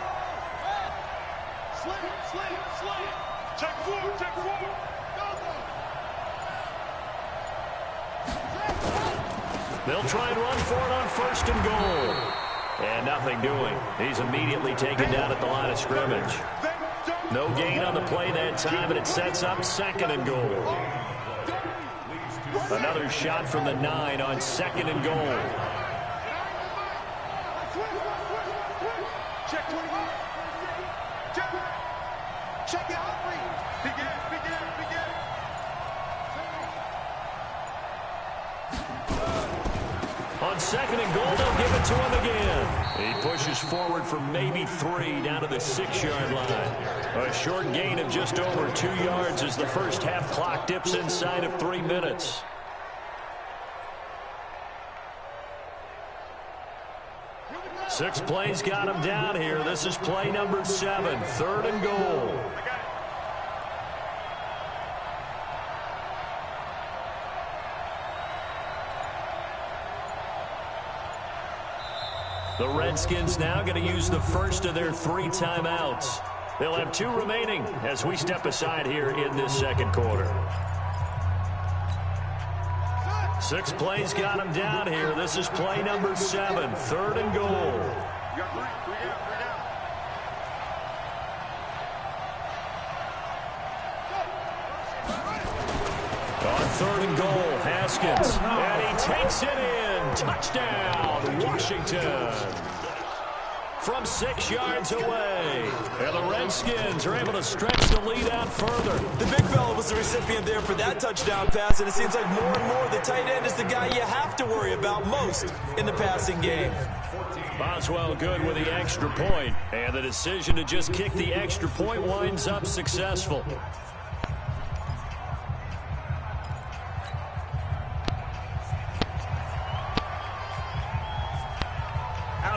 Check forward. They'll try and run for it on 1st and goal. And nothing doing. He's immediately taken down at the line of scrimmage. No gain on the play that time, and it sets up 2nd and goal. Another shot from the 9 on 2nd and goal. Check 21. Check out. Begin. On 2nd and goal, they'll give it to him again. He pushes forward for maybe 3 down to the 6-yard line. A short gain of just over 2 yards as the first half clock dips inside of 3 minutes. Six plays got him down here. This is play number 7, 3rd and goal. The Redskins now going to use the first of their 3 timeouts. They'll have 2 remaining as we step aside here in this 2nd quarter. 6 plays got him down here. This is play number 7, 3rd and goal. On 3rd and goal, Haskins, and he takes it in. Touchdown, Washington. From 6 yards away. And the Redskins are able to stretch the lead out further. The big fella was the recipient there for that touchdown pass, and it seems like more and more the tight end is the guy you have to worry about most in the passing game. Boswell good with the extra point, and the decision to just kick the extra point winds up successful.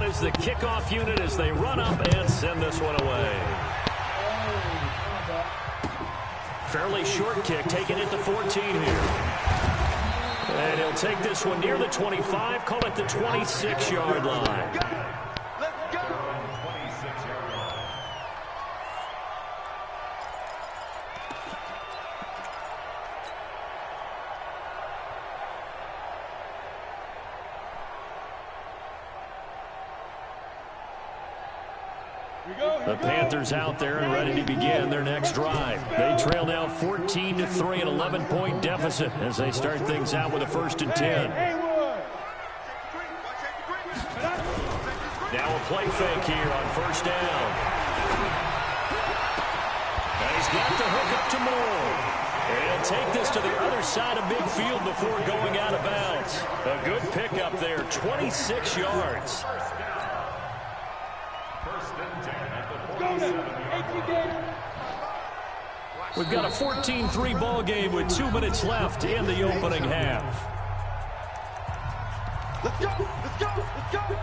Is the kickoff unit as they run up and send this one away. Fairly short kick, taking it to 14 here. And he'll take this one near the 25, call it the 26-yard line. The Panthers out there and ready to begin their next drive. They trail now 14-3, an 11-point deficit as they start things out with a 1st and 10. Now a play fake here on 1st down. And he's got the hook up to Moore. And he'll take this to the other side of midfield before going out of bounds. A good pickup there, 26 yards. We've got a 14-3 ball game with 2 minutes left in the opening half. Let's go! Let's go! Let's go!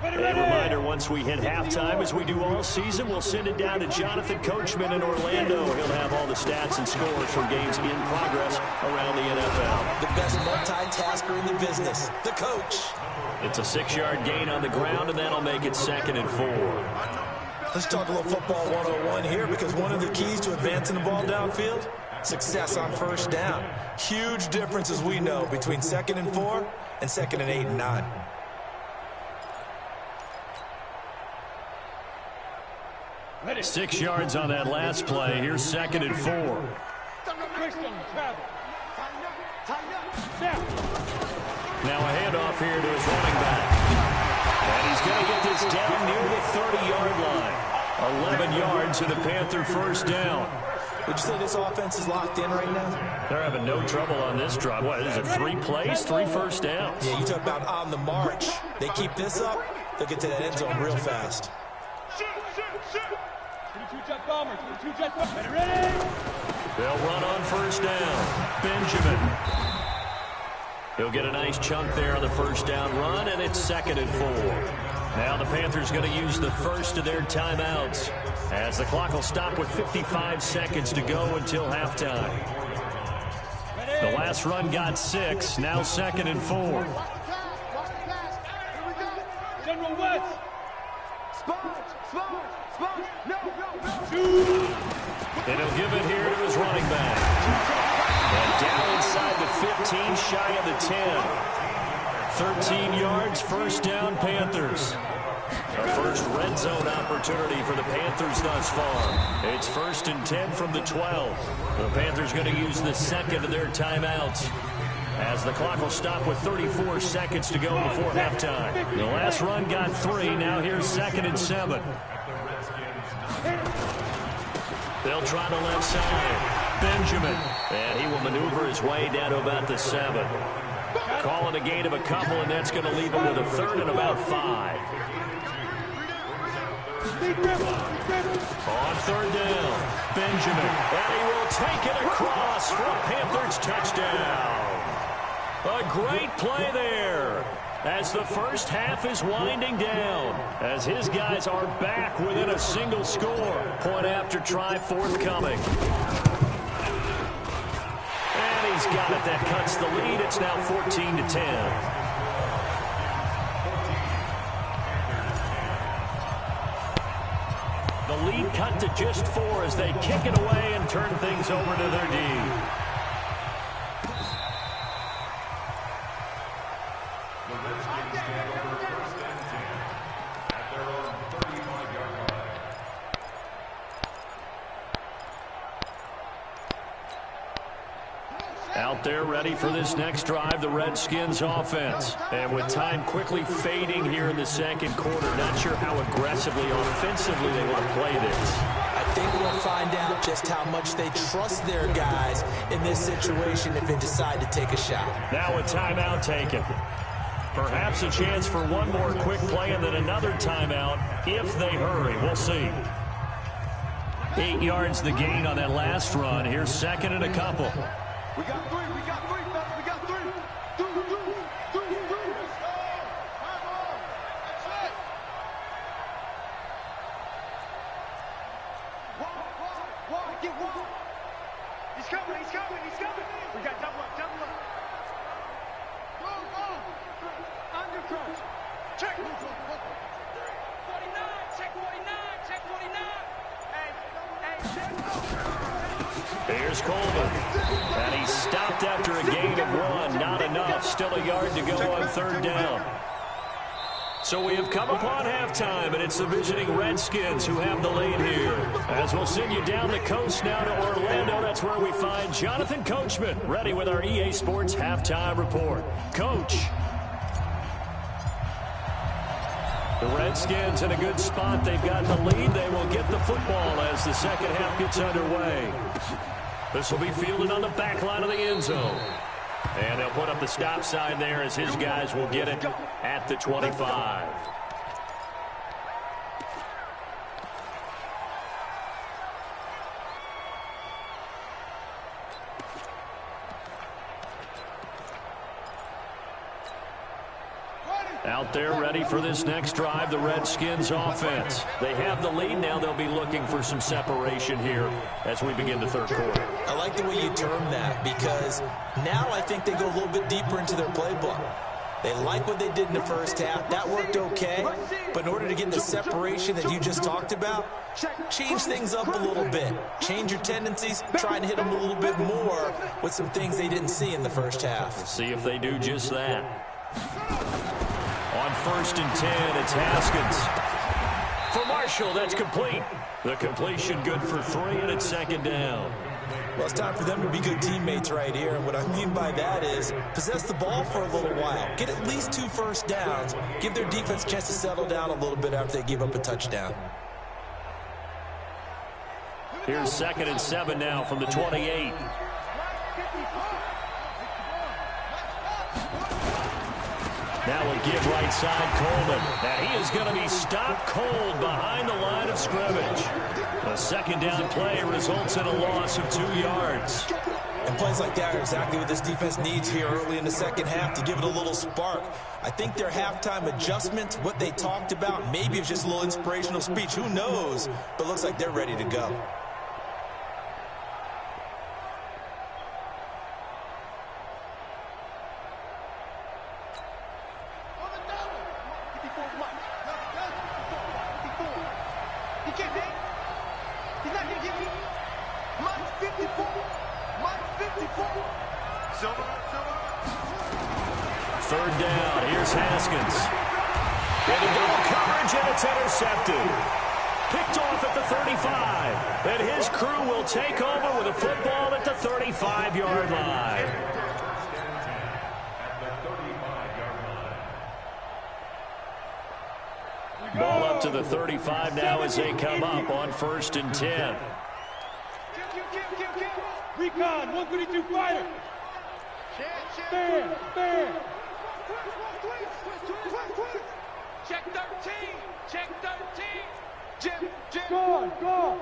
A reminder, once we hit halftime, as we do all season, we'll send it down to Jonathan Coachman in Orlando. He'll have all the stats and scores from games in progress around the NFL. The best multitasker in the business, the coach. It's a 6-yard gain on the ground, and that'll make it 2nd and 4. Let's talk a little football 101 here, because one of the keys to advancing the ball downfield, success on 1st down. Huge difference, as we know, between 2nd and 4 and 2nd and 8 and 9. 6 yards on that last play. Here's 2nd and 4. Now a handoff here to his running back. And he's going to get this down near the 30-yard line. 11 yards and the Panther first down. Would you say this offense is locked in right now? They're having no trouble on this drive. What, is it 3 plays, 3 first downs? Yeah, you talk about on the march. They keep this up, they'll get to that end zone real fast. They'll run on first down. Benjamin. He'll get a nice chunk there on the first down run, and it's 2nd and 4. Now the Panthers going to use the first of their timeouts as the clock will stop with 55 seconds to go until halftime. The last run got 6, now 2nd and 4. General West. And he'll give it here to his running back. And down inside the 15, shy of the 10. 13 yards, first down, Panthers. A first red zone opportunity for the Panthers thus far. It's 1st and 10 from the 12. The Panthers going to use the second of their timeouts as the clock will stop with 34 seconds to go before halftime. The last run got 3. Now here's 2nd and 7. They'll try the left side. Benjamin. And he will maneuver his way down to about the 7. Calling a gain of a couple, and that's going to leave him with a 3rd and about 5. On 3rd down, Benjamin. And he will take it across for a Panthers touchdown. A great play there as the first half is winding down, as his guys are back within a single score. Point after try forthcoming. And he's got it. That cuts the lead. It's now 14 to 10. The lead cut to just 4 as they kick it away and turn things over to their D. Out there ready for this next drive, the Redskins offense. And with time quickly fading here in the second quarter, not sure how aggressively, offensively they want to play this. I think we'll find out just how much they trust their guys in this situation if they decide to take a shot. Now a timeout taken. Perhaps a chance for one more quick play and then another timeout if they hurry. We'll see. 8 yards the gain on that last run. Here's 2nd and a couple. We got 3, fellas, we got 3. Do. Let's go. Come on. That's it. Wide, get wide. He's coming. We got double up. Go. Under coach. Check. 49, check 49. Hey, check. Here's Coleman. And he stopped after a gain of 1. Not enough. Still a yard to go on 3rd down. So we have come upon halftime, and it's the visiting Redskins who have the lead here. As we'll send you down the coast now to Orlando, that's where we find Jonathan Coachman, ready with our EA Sports halftime report. Coach. The Redskins in a good spot. They've got the lead. They will get the football as the second half gets underway. This will be fielded on the back line of the end zone. And they'll put up the stop sign there as his guys will get it at the 25. Out there ready for this next drive, the Redskins offense. They have the lead now. They'll be looking for some separation here as we begin the 3rd quarter. I like the way you term that because now I think they go a little bit deeper into their playbook. They like what they did in the first half. That worked okay. But in order to get the separation that you just talked about, change things up a little bit. Change your tendencies. Try and hit them a little bit more with some things they didn't see in the first half. We'll see if they do just that. On 1st and 10, it's Haskins. For Marshall, that's complete. The completion good for 3, and it's second down. Well, it's time for them to be good teammates right here. And what I mean by that is possess the ball for a little while. Get at least 2 first downs. Give their defense a chance to settle down a little bit after they give up a touchdown. Here's 2nd and 7 now from the 28. Now a give right side, Coleman. And he is going to be stopped cold behind the line of scrimmage. A second down play results in a loss of 2 yards. And plays like that are exactly what this defense needs here early in the second half to give it a little spark. I think their halftime adjustments, what they talked about, maybe it's just a little inspirational speech. Who knows? But looks like they're ready to go. Third down, here's Haskins. Into double coverage, and it's intercepted. Picked off at the 35. And his crew will take over with a football at the 35-yard line. Ball up to the 35 now as they come up on 1st and 10. Recon, 132 fighter. Stand. Check 13. Check 13. Jim. Go.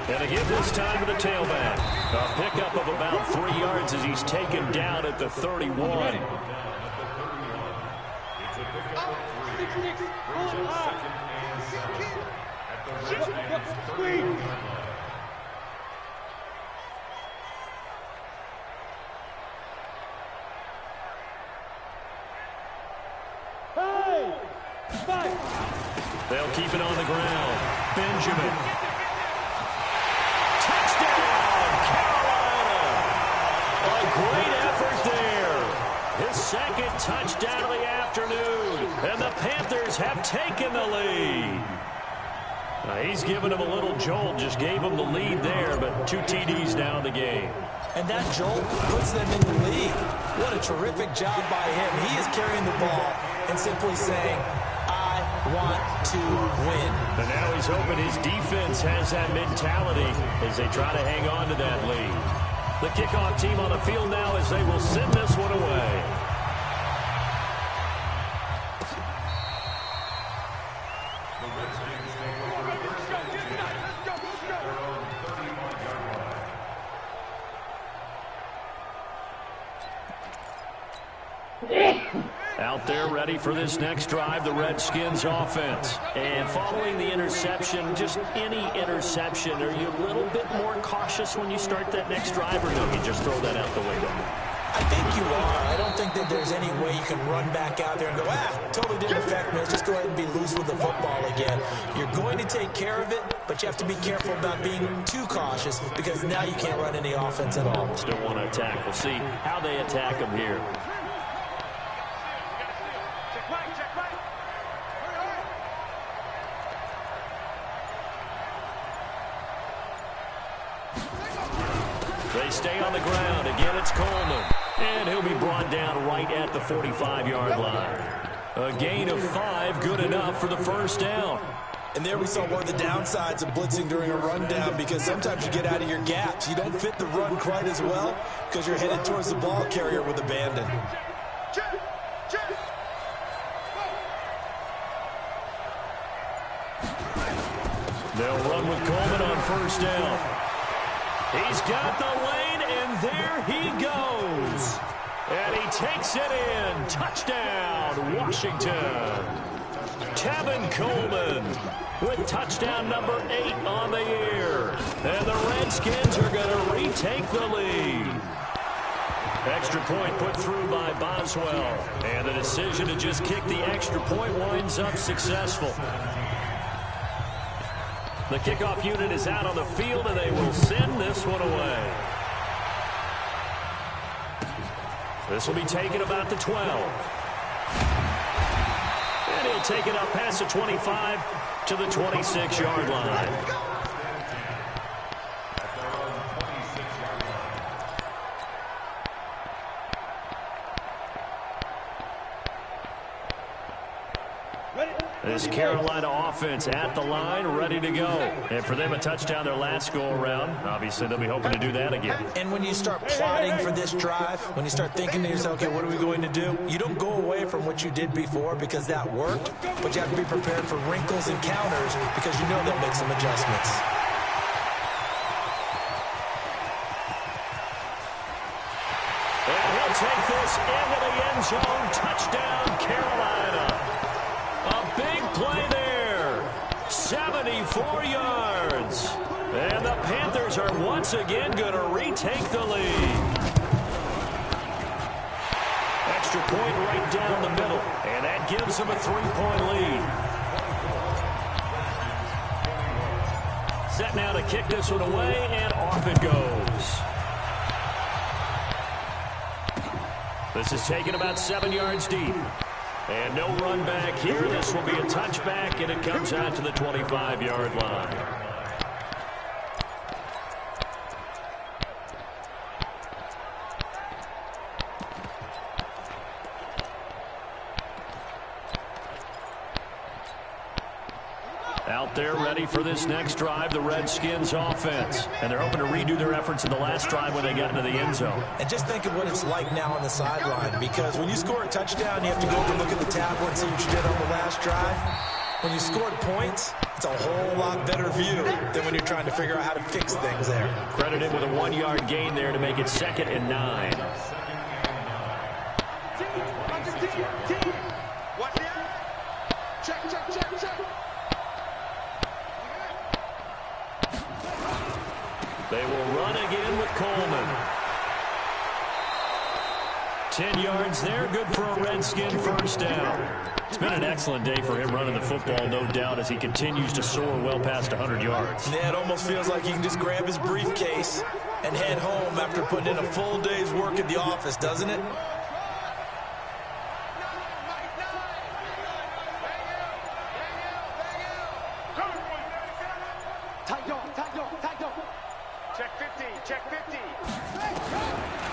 And to give this time to the tailback. A pickup of about 3 yards as he's taken down at the 31. They'll keep it on the ground. Benjamin. Touchdown, Carolina. A great effort there. His 2nd touchdown of the afternoon. And the Panthers have taken the lead. He's given him a little jolt. Just gave him the lead there, but 2 TDs now in the game. And that jolt puts them in the lead. What a terrific job by him. He is carrying the ball and simply saying, I want to win. And now he's hoping his defense has that mentality as they try to hang on to that lead. The kickoff team on the field now as they will send this one away. Out there ready for this next drive, the Redskins offense. And following the interception, just any interception, are you a little bit more cautious when you start that next drive, or no, you just throw that out the window? I think you are. I don't think that there's any way you can run back out there and go, totally didn't affect me. Let's just go ahead and be loose with the football again. You're going to take care of it, but you have to be careful about being too cautious because now you can't run any offense at all. Still want to attack. We'll see how they attack them here. They stay on the ground. Again, it's Coleman. And he'll be brought down right at the 45-yard line. A gain of 5, good enough for the first down. And there we saw one of the downsides of blitzing during a rundown because sometimes you get out of your gaps. You don't fit the run quite as well because you're headed towards the ball carrier with abandon. They'll run with Coleman on first down. He's got the lane, and there he goes. And he takes it in. Touchdown, Washington. Tevin Coleman with touchdown number 8 on the year. And the Redskins are going to retake the lead. Extra point put through by Boswell. And the decision to just kick the extra point winds up successful. The kickoff unit is out on the field, and they will send this one away. This will be taken about the 12. And he'll take it up past the 25 to the 26-yard line. This Carolina offense at the line, ready to go. And for them, a touchdown their last go-around. Obviously, they'll be hoping to do that again. And when you start plotting for this drive, when you start thinking to yourself, okay, what are we going to do? You don't go away from what you did before because that worked, but you have to be prepared for wrinkles and counters because you know they'll make some adjustments. And he'll take this into the end zone. Touchdown, Carolina. A big play there, 74 yards. And the Panthers are once again going to retake the lead. Extra point right down the middle, and that gives them a 3-point lead. Set now to kick this one away, and off it goes. This is taken about 7 yards deep. And no run back here. This will be a touchback, and it comes out to the 25-yard line. Out there ready for this next drive, the Redskins offense. And they're hoping to redo their efforts in the last drive when they got into the end zone. And just think of what it's like now on the sideline, because when you score a touchdown, you have to go over and look at the tablet and see what you did on the last drive. When you scored points, it's a whole lot better view than when you're trying to figure out how to fix things there. Credited with a 1-yard gain there to make it 2nd and 9. They will run again with Coleman. 10 yards there, good for a Redskin first down. It's been an excellent day for him running the football, no doubt, as he continues to soar well past 100 yards. Yeah, it almost feels like he can just grab his briefcase and head home after putting in a full day's work at the office, doesn't it?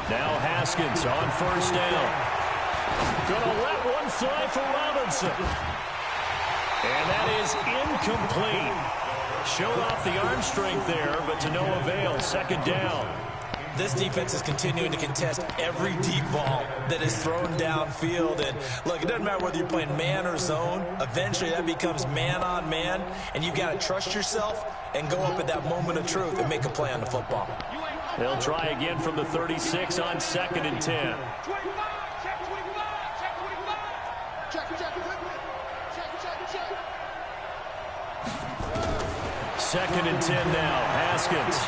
Now Haskins on first down. Gonna let one fly for Robinson. And that is incomplete. Showed off the arm strength there, but to no avail. 2nd down. This defense is continuing to contest every deep ball that is thrown downfield. And look, it doesn't matter whether you're playing man or zone. Eventually that becomes man on man, and you've got to trust yourself and go up at that moment of truth and make a play on the football. They'll try again from the 36 on 2nd and 10. 2nd and 10 now. Haskins.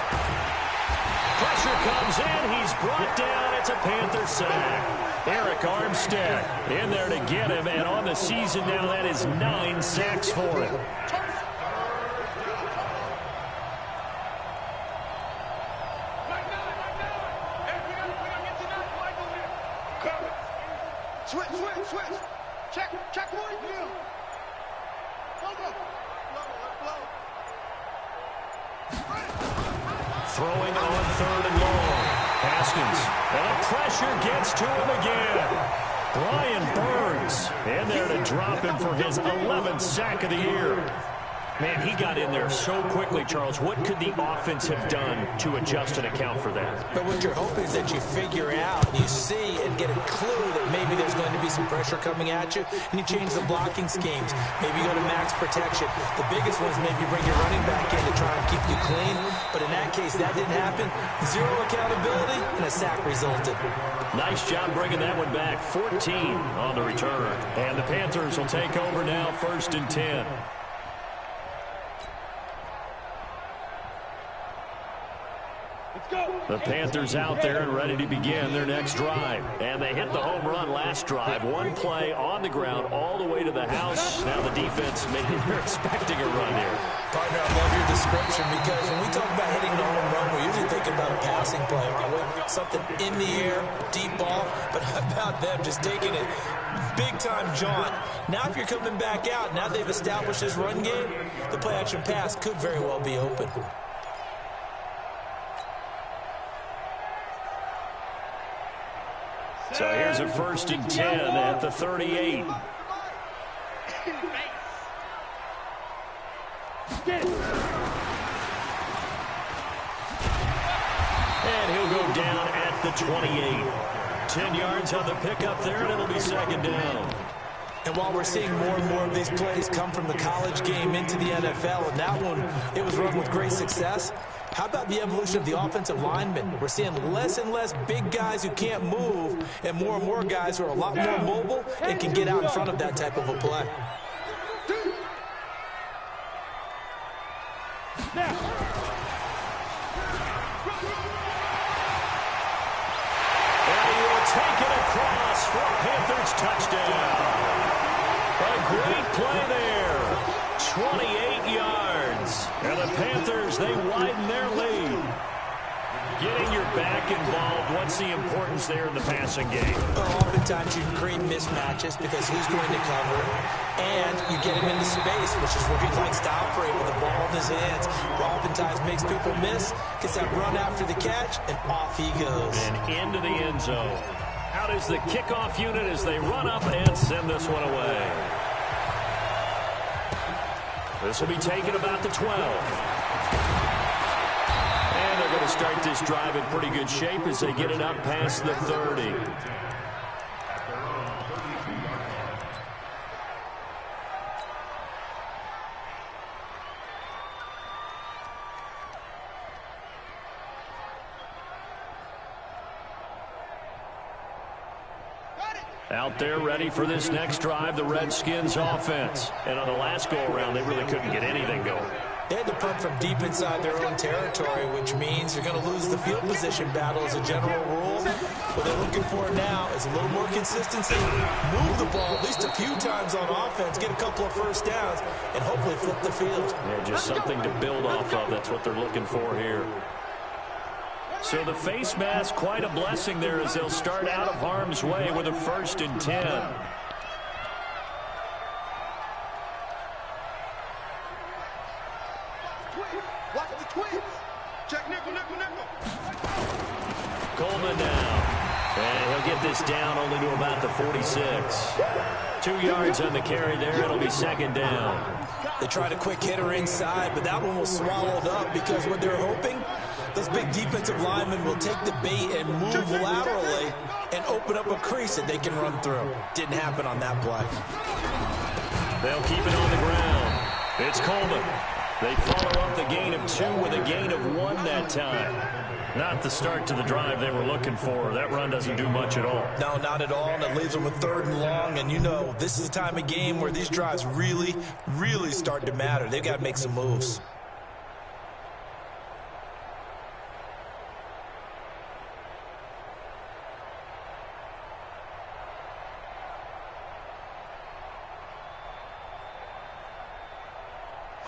Pressure comes in. He's brought down. It's a Panther sack. Eric Armstead in there to get him. And on the season now, that is 9 sacks for him. Switch. Check one. Throwing on 3rd and long. Haskins. And the pressure gets to him again. Brian Burns in there to drop him for his 11th sack of the year. Man, he got in there so quickly, Charles. What could the offense have done to adjust and account for that? But what you're hoping is that you figure out, you see and get a clue that maybe there's going to be some pressure coming at you, and you change the blocking schemes. Maybe you go to max protection. The biggest one is maybe bring your running back in to try and keep you clean. But in that case, that didn't happen. 0 accountability, and a sack resulted. Nice job bringing that one back. 14 on the return. And the Panthers will take over now, 1st and 10. Let's go. The Panthers out there and ready to begin their next drive. And they hit the home run last drive. One play on the ground all the way to the house. Now the defense, maybe they're expecting a run here. Partner, I love your description because when we talk about hitting the home run, we're usually thinking about a passing play. Something in the air, deep ball. But how about them just taking it big-time jaunt? Now if you're coming back out, now they've established this run game, the play-action pass could very well be open. So here's a 1st and 10 at the 38. And he'll go down at the 28. 10 yards on the pickup there, and it'll be 2nd down. And while we're seeing more and more of these plays come from the college game into the NFL, and that one, it was run with great success, how about the evolution of the offensive linemen? We're seeing less and less big guys who can't move and more guys who are a lot more mobile and can get out in front of that type of a play. And he will take it across for a Panthers touchdown. A great play there. 28 yards. And the Panthers, they widen their lead. Getting your back involved, what's the importance there in the passing game? Well, oftentimes you create mismatches because who's going to cover, and you get him into space, which is where he likes to operate with the ball in his hands. Oftentimes makes people miss, gets that run after the catch, and off he goes. And into the end zone. Out is the kickoff unit as they run up and send this one away. This will be taken about the 12. And they're going to start this drive in pretty good shape as they get it up past the 30. Out there ready for this next drive, the Redskins offense. And on the last go-around, they really couldn't get anything going. They had to punt from deep inside their own territory, which means you're going to lose the field position battle as a general rule. What they're looking for now is a little more consistency, move the ball at least a few times on offense, get a couple of first downs, and hopefully flip the field. Yeah, just something to build off of. That's what they're looking for here. So the face mask, quite a blessing there as they'll start out of harm's way with a 1st and 10. Watch the twins. Check nickel, nickel, nickel. Coleman now. And he'll get this down only to about the 46. 2 yards on the carry there. It'll be 2nd down. They tried a quick hitter inside, but that one was swallowed up because what they're hoping, those big defensive linemen will take the bait and move laterally and open up a crease that they can run through. Didn't happen on that play. They'll keep it on the ground. It's Coleman. They follow up the gain of 2 with a gain of 1 that time. Not the start to the drive they were looking for. That run doesn't do much at all. No, not at all, and it leaves them with 3rd and long. And you know, this is the time of game where these drives really, really start to matter. They've got to make some moves.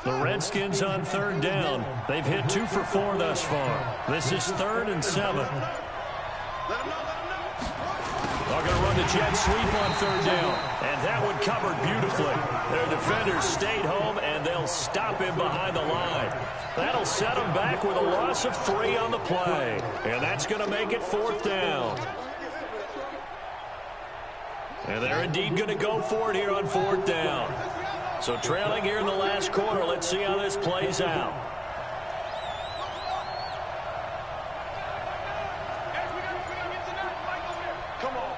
The Redskins on 3rd down. They've hit 2 for 4 thus far. This is 3rd and 7. They're going to run the jet sweep on 3rd down. And that one covered beautifully. Their defenders stayed home, and they'll stop him behind the line. That'll set them back with a loss of 3 on the play. And that's going to make it 4th down. And they're indeed going to go for it here on 4th down. So trailing here in the last quarter. Let's see how this plays out. Come on.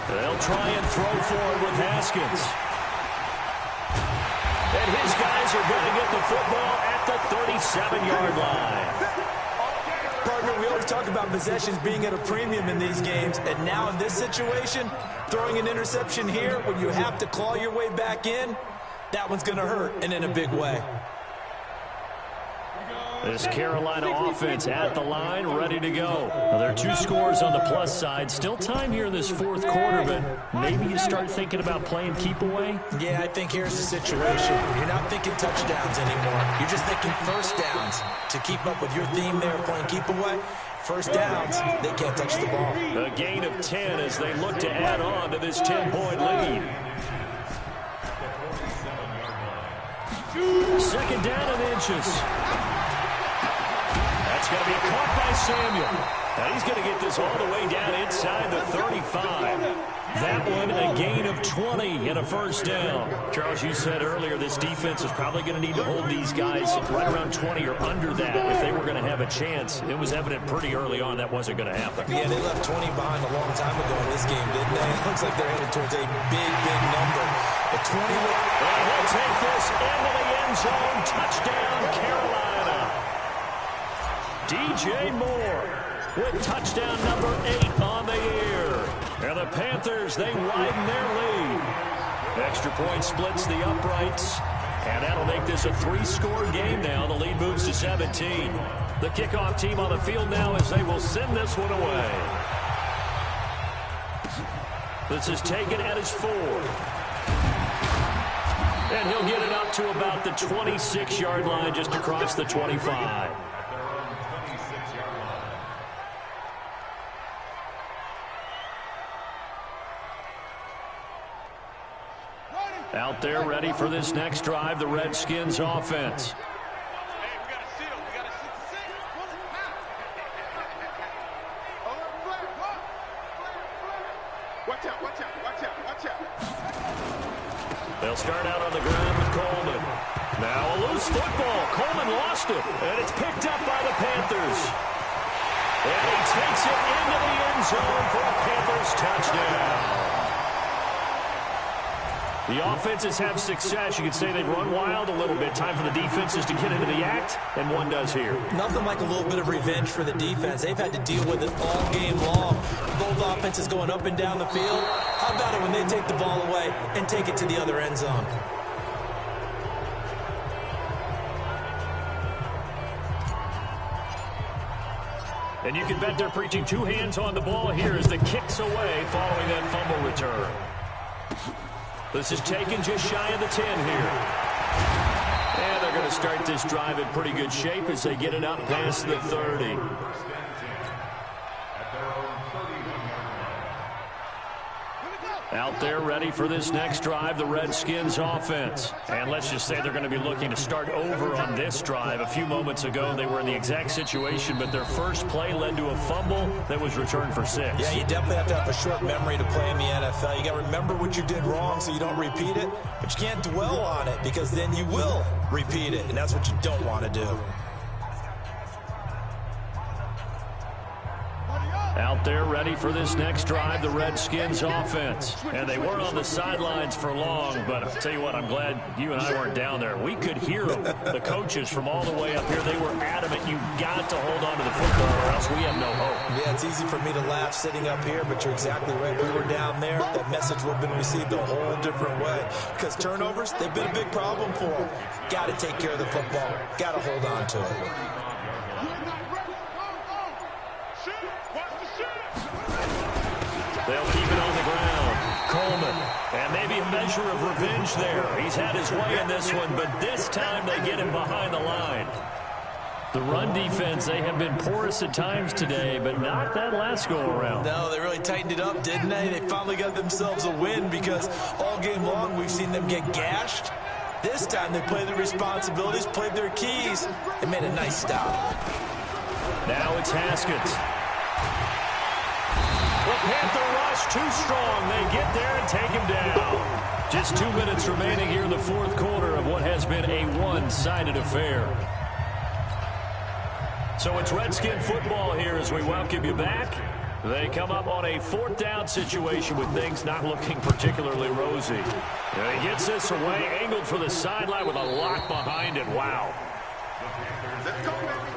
They'll try and throw forward with Haskins. And his guys are going to get the football at the 37-yard line. Partner, we always talk about possessions being at a premium in these games, and now in this situation, throwing an interception here when you have to claw your way back in, that one's going to hurt, and in a big way. This Carolina offense at the line, ready to go. Now, there are 2 scores on the plus side. Still time here in this fourth quarter, but maybe you start thinking about playing keep away? Yeah, I think here's the situation. You're not thinking touchdowns anymore. You're just thinking first downs. To keep up with your theme there, playing keep away, first downs, they can't touch the ball. A gain of 10 as they look to add on to this 10-point lead. Second down and inches. That's going to be caught by Samuel. Now he's going to get this all the way down inside the 35. That one a gain of 20 and a first down. Charles, you said earlier this defense is probably going to need to hold these guys right around 20 or under that if they were going to have a chance. It was evident pretty early on that wasn't going to happen. Yeah, they left 20 behind a long time ago in this game, didn't they? It looks like they're headed towards a big, big number. The 20. And he'll take this into the end zone. Touchdown, Carolina. DJ Moore with touchdown number 8 on the year. And the Panthers, they widen their lead. Extra point splits the uprights. And that'll make this a 3-score game now. The lead moves to 17. The kickoff team on the field now as they will send this one away. This is taken at his 4. And he'll get it up to about the 26-yard line just across the 25. Out there ready for this next drive, the Redskins offense. Hey, we got a seal. We got a 6-6. Watch out, watch out, watch out, watch out. They'll start out on the ground with Coleman. Now a loose football. Coleman lost it, and it's picked up by the Panthers. And he takes it into the end zone for a Panthers touchdown. The offenses have success. You could say they've run wild a little bit. Time for the defenses to get into the act, and one does here. Nothing like a little bit of revenge for the defense. They've had to deal with it all game long. Both offenses going up and down the field. How about it when they take the ball away and take it to the other end zone? And you can bet they're preaching 2 hands on the ball here as the kick's away following that fumble return. This is taken just shy of the 10 here. And they're going to start this drive in pretty good shape as they get it up past the 30. Out there ready for this next drive, the Redskins offense. And let's just say they're going to be looking to start over on this drive. A few moments ago, they were in the exact situation, but their first play led to a fumble that was returned for 6. Yeah, you definitely have to have a short memory to play in the NFL. You got to remember what you did wrong so you don't repeat it, but you can't dwell on it because then you will repeat it, and that's what you don't want to do. Out there ready for this next drive, the Redskins offense. And they weren't on the sidelines for long, but I'll tell you what, I'm glad you and I weren't down there. We could hear them, the coaches from all the way up here. They were adamant, you got to hold on to the football or else we have no hope. Yeah, it's easy for me to laugh sitting up here, but you're exactly right. We were down there. That message would have been received a whole different way. Because turnovers, they've been a big problem for them. Got to take care of the football. Got to hold on to it. They'll keep it on the ground. Coleman. And maybe a measure of revenge there. He's had his way in this one, but this time they get him behind the line. The run defense, they have been porous at times today, but not that last go-around. No, they really tightened it up, didn't they? They finally got themselves a win because all game long we've seen them get gashed. This time they played their responsibilities, played their keys, and made a nice stop. Now it's Haskins. The Panther rush too strong. They get there and take him down. Just 2 minutes remaining here in the fourth quarter of what has been a one-sided affair. So it's Redskin football here as we welcome you back. They come up on a 4th down situation with things not looking particularly rosy. And he gets this away, angled for the sideline with a lock behind it. Wow. Let's go, baby.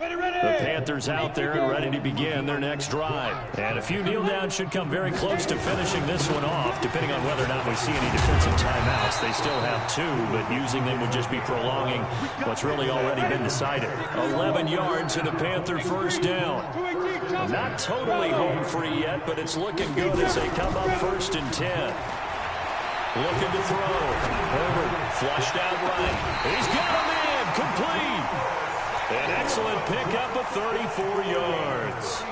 The Panthers out there and ready to begin their next drive. And a few kneel downs should come very close to finishing this one off, depending on whether or not we see any defensive timeouts. They still have 2, but using them would just be prolonging what's really already been decided. 11 yards and a Panther first down. Not totally home free yet, but it's looking good as they come up 1st and 10. Looking to throw. Herbert flushed out right. He's got a man. Complete. An excellent pickup of 34 yards.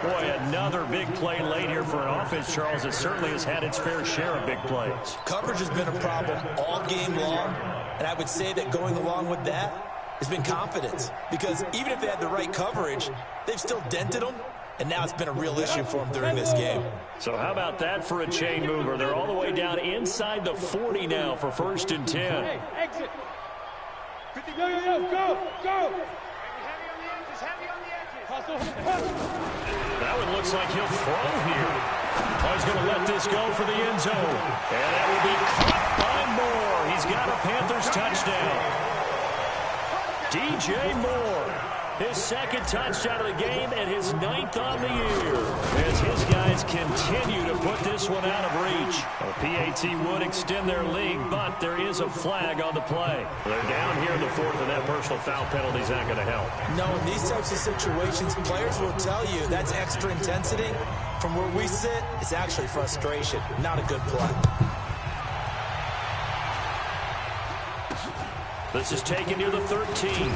Boy, another big play late here for an offense, Charles, that certainly has had its fair share of big plays. Coverage has been a problem all game long, and I would say that going along with that has been confidence. Because even if they had the right coverage, they've still dented them, and now it's been a real issue for them during this game. So how about that for a chain mover? They're all the way down inside the 40 now for 1st and 10. Hey, exit. 50, go. Heavy on the edges. That one looks like he'll throw here. Oh, he's going to let this go for the end zone. And that will be caught by Moore. He's got a Panthers touchdown. DJ Moore. His 2nd touchdown of the game and his 9th on the year. As his guys continue to put this one out of reach. A PAT would extend their lead, but there is a flag on the play. They're down here in the 4th, and that personal foul penalty is not going to help. No, in these types of situations, players will tell you that's extra intensity. From where we sit, it's actually frustration, not a good play. This is taken near the 13.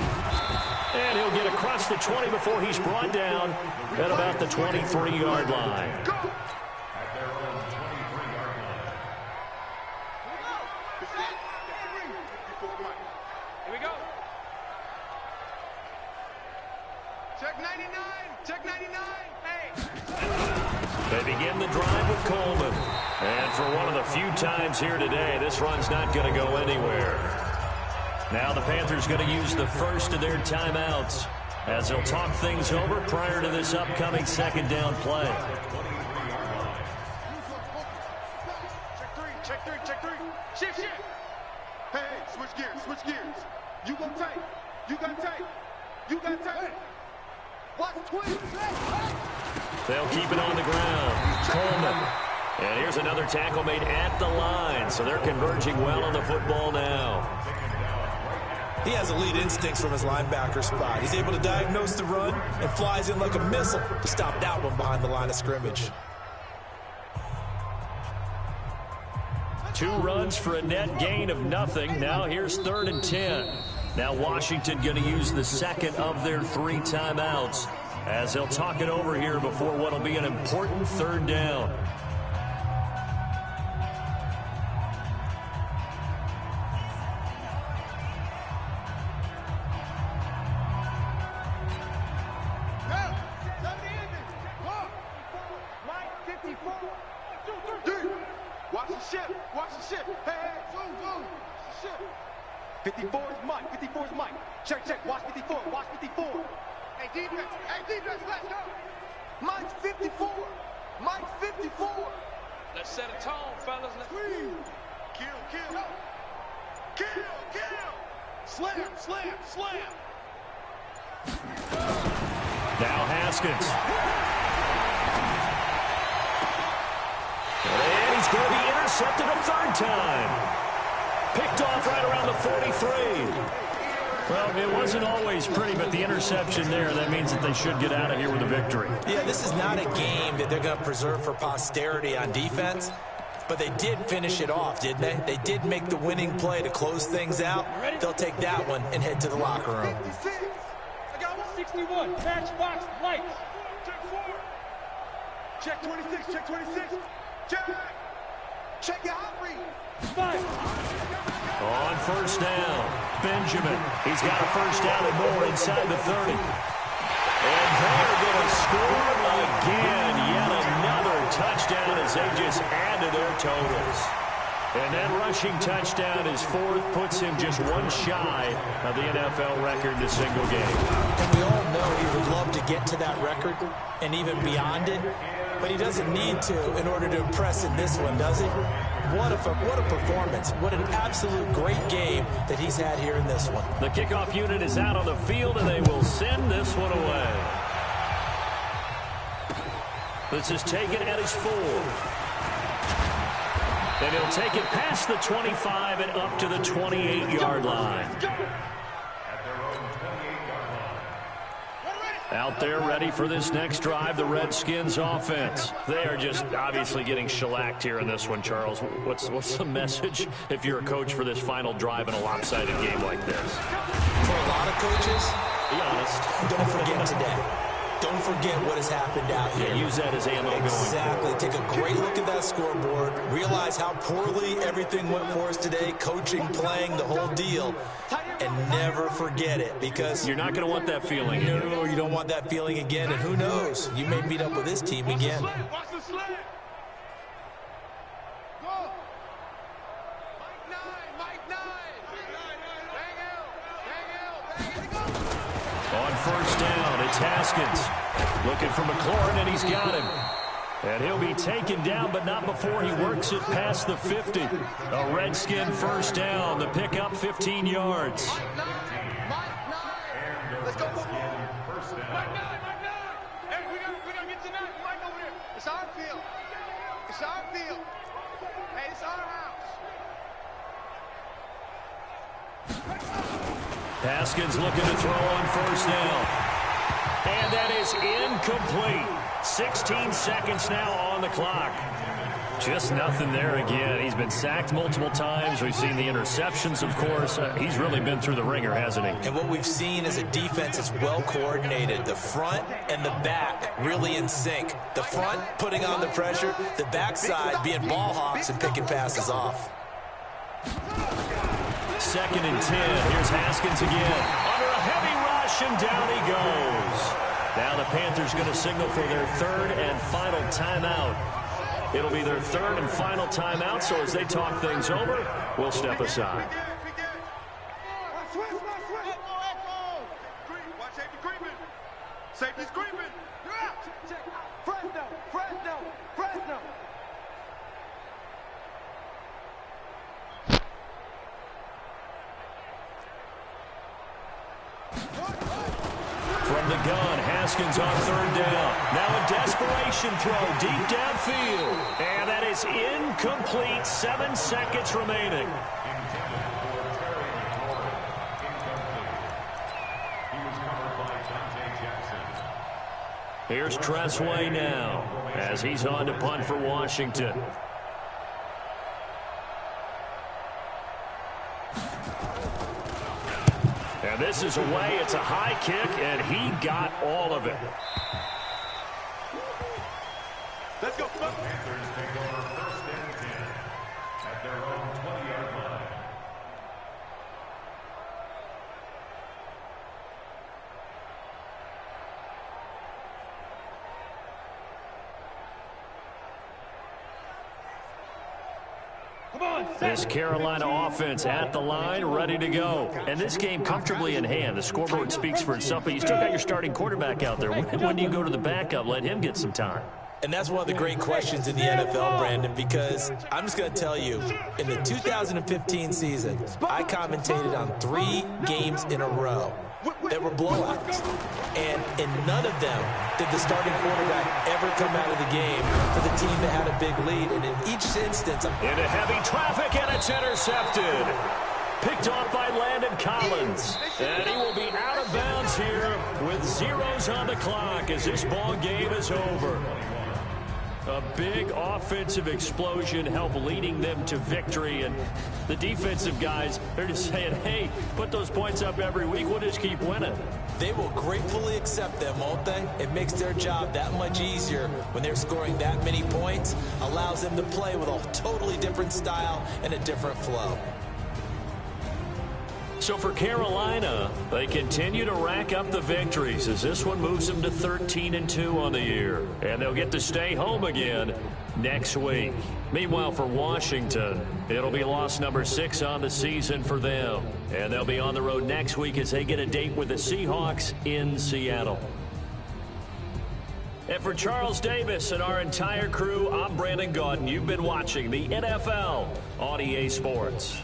And he'll get across the 20 before he's brought down at about the 23-yard line. At their own 23-yard line. Here we go. Check 99. Check 99. Hey. They begin the drive with Coleman. And for one of the few times here today, this run's not going to go anywhere. Now the Panthers going to use the first of their timeouts as they'll talk things over prior to this upcoming 2nd down play. Check three. Shift. Hey, switch gears. You got tight. Watch the twins. They'll keep it on the ground. Coleman. And here's another tackle made at the line, so they're converging well on the football now. He has elite instincts from his linebacker spot. He's able to diagnose the run and flies in like a missile to stop that one behind the line of scrimmage. 2 runs for a net gain of nothing. Now here's 3rd and 10. Now Washington going to use the 2nd of their 3 timeouts as they'll talk it over here before what will be an important 3rd down. Watch the ship. Hey, zoom. Ship. 54 is Mike. Check. Watch 54. Hey, defense, let's go. Mike's 54. Let's set a tone, fellas. Let's kill. Slam. Now Haskins. And he's going to be intercepted a 3rd time. Picked off right around the 43. Well, it wasn't always pretty, but the interception there, that means that they should get out of here with a victory. Yeah, this is not a game that they're going to preserve for posterity on defense, but they did finish it off, didn't they? They did make the winning play to close things out. They'll take that one and head to the locker room. I got 61. Matchbox lights. Check 26. Check your hot read. 5. On 1st down, Benjamin. He's got a 1st down and more inside the 30. And they're going to score again. Yet another touchdown as they just add to their totals. And that rushing touchdown, his 4th, puts him just 1 shy of the NFL record in a single game. And we all know he would love to get to that record and even beyond it. But he doesn't need to in order to impress in this one, does he? what a performance. What an absolute great game that he's had here in this one. The kickoff unit is out on the field, and they will send this one away. This is taken at his 4. And he'll take it past the 25 and up to the 28-yard line. Out there ready for this next drive, the Redskins offense. They are just obviously getting shellacked here in this one, Charles. What's the message if you're a coach for this final drive in a lopsided game like this? For a lot of coaches, be honest, don't forget today. Don't forget what has happened out here. Yeah, use that as ammo going forward. Exactly. Take a great look at that scoreboard. Realize how poorly everything went for us today. Coaching, playing, the whole deal. And never forget it, because you're not going to want that feeling. No, you don't want that feeling again. And who knows? You may meet up with this team again. Watch the slant. Go. Mike 9. Bang out. On first down, it's Haskins. Looking for McLaurin, and he's got him. And he'll be taken down, but not before he works it past the 50. A Redskin first down. The pickup, 15 yards. Mike 9. Let's go. Mike 9. Hey, we gotta get to 9. Mike over there. It's our field. Hey, it's our house. Haskins looking to throw on first down. And that is incomplete. 16 seconds now on the clock. Just nothing there again. He's been sacked multiple times. We've seen the interceptions, of course. He's really been through the ringer, hasn't he? And what we've seen is a defense that's well coordinated. The front and the back really in sync. The front putting on the pressure, the backside being ball hawks and picking passes off. 2nd and 10. Here's Haskins again. Under a heavy rush, and down he goes. Now the Panthers going to signal for their 3rd and final timeout. It'll be their 3rd and final timeout, so as they talk things over, we'll step aside. Safety's creeping. Fresno. From the gun, Haskins on 3rd down. Now a desperation throw deep downfield. And that is incomplete. 7 seconds remaining. Here's Tressway now as he's on to punt for Washington. And this is away. It's a high kick, and he got all of it. Let's go. Panthers take over 1st and 10 at their own 20-yard line. This Carolina offense at the line, ready to go. And this game comfortably in hand. The scoreboard speaks for itself, but you still got your starting quarterback out there. When do you go to the backup? Let him get some time. And that's one of the great questions in the NFL, Brandon, because I'm just going to tell you, in the 2015 season, I commentated on 3 games in a row that were blowouts. And in none of them did the starting quarterback ever come out of the game for the team that had a big lead. And in each instance, into heavy traffic, and it's intercepted. Picked off by Landon Collins. And he will be out of bounds here with zeros on the clock as this ball game is over. A big offensive explosion helped leading them to victory. And the defensive guys, they're just saying, hey, put those points up every week. We'll just keep winning. They will gratefully accept them, won't they? It makes their job that much easier when they're scoring that many points. Allows them to play with a totally different style and a different flow. So for Carolina, they continue to rack up the victories as this one moves them to 13-2 on the year. And they'll get to stay home again next week. Meanwhile, for Washington, it'll be loss number 6 on the season for them. And they'll be on the road next week as they get a date with the Seahawks in Seattle. And for Charles Davis and our entire crew, I'm Brandon Gaudin. You've been watching the NFL on EA Sports.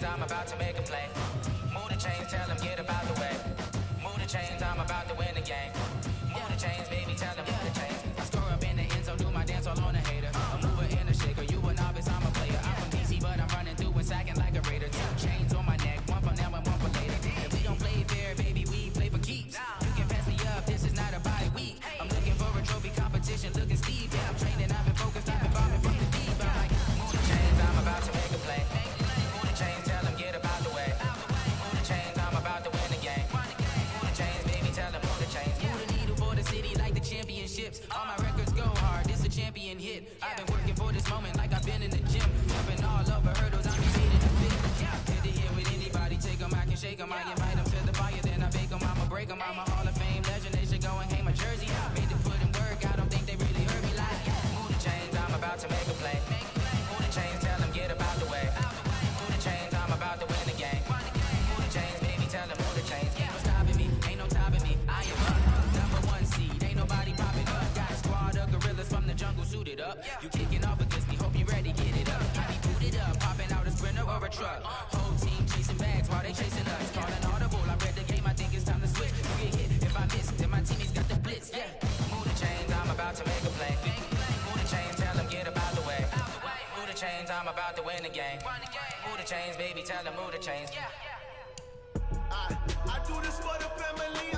I'm about to make a play. Move the chains, tell them get about the way. Move the chains, I'm about to win the game. Move the chains, baby, tell them move the chains. I score up in the end zone, do my dance all on a hater. A mover and a shaker, you a novice, I'm a player. I'm from DC, but I'm running through and sacking like a raider. 2 chains on my neck, one for now and one for later. If we don't play fair, baby, we play for keeps. You can pass me up, this is not a bye week. I'm looking for a trophy competition, looking Steve. Yeah, I'm training, I've been focused, I've been bombing from the deep. I'm like, move the chains, I'm about to make a play. Move the chains, tell them get about the way. Move the chains, I'm about to win the game. Move the chains, baby, tell them move the chains. Move the needle for the city like the championships. All my records go hard, this a champion hit. I've been working for this moment like I've been in the gym. Jumping all over hurdles, I'm creating a fit. Hit the hit with anybody, take them, I can shake them. I invite them to the fire, then I bake them, I'ma break them. I'm a Hall of Fame legend, they should go and hang my jersey. Made to put in work, I don't think they really heard me like. Move the chains, I'm about to make a play. Move the chains, tell them get about the way. Move the chains, I'm about to win the game. Move the chains, baby, tell them move the chains. Ain't no stopping me, ain't no topping me. I am up, #1 seed, ain't nobody popping up. Got a squad of gorillas from the jungle suited up. You kicking off against me, hope you ready, get it up. I be booted up, popping out a sprinter or a truck. Whole team chasing bags while they chasing us. Calling audible, I read the game, I think it's time to switch. You get hit if I miss, then my teammates got the blitz. Yeah, move the chains, I'm about to make a play. Move the chains, tell them get about the way. Move the chains, I'm about to win the game. Move the chains, baby, tell them move the chains. I do this for the family.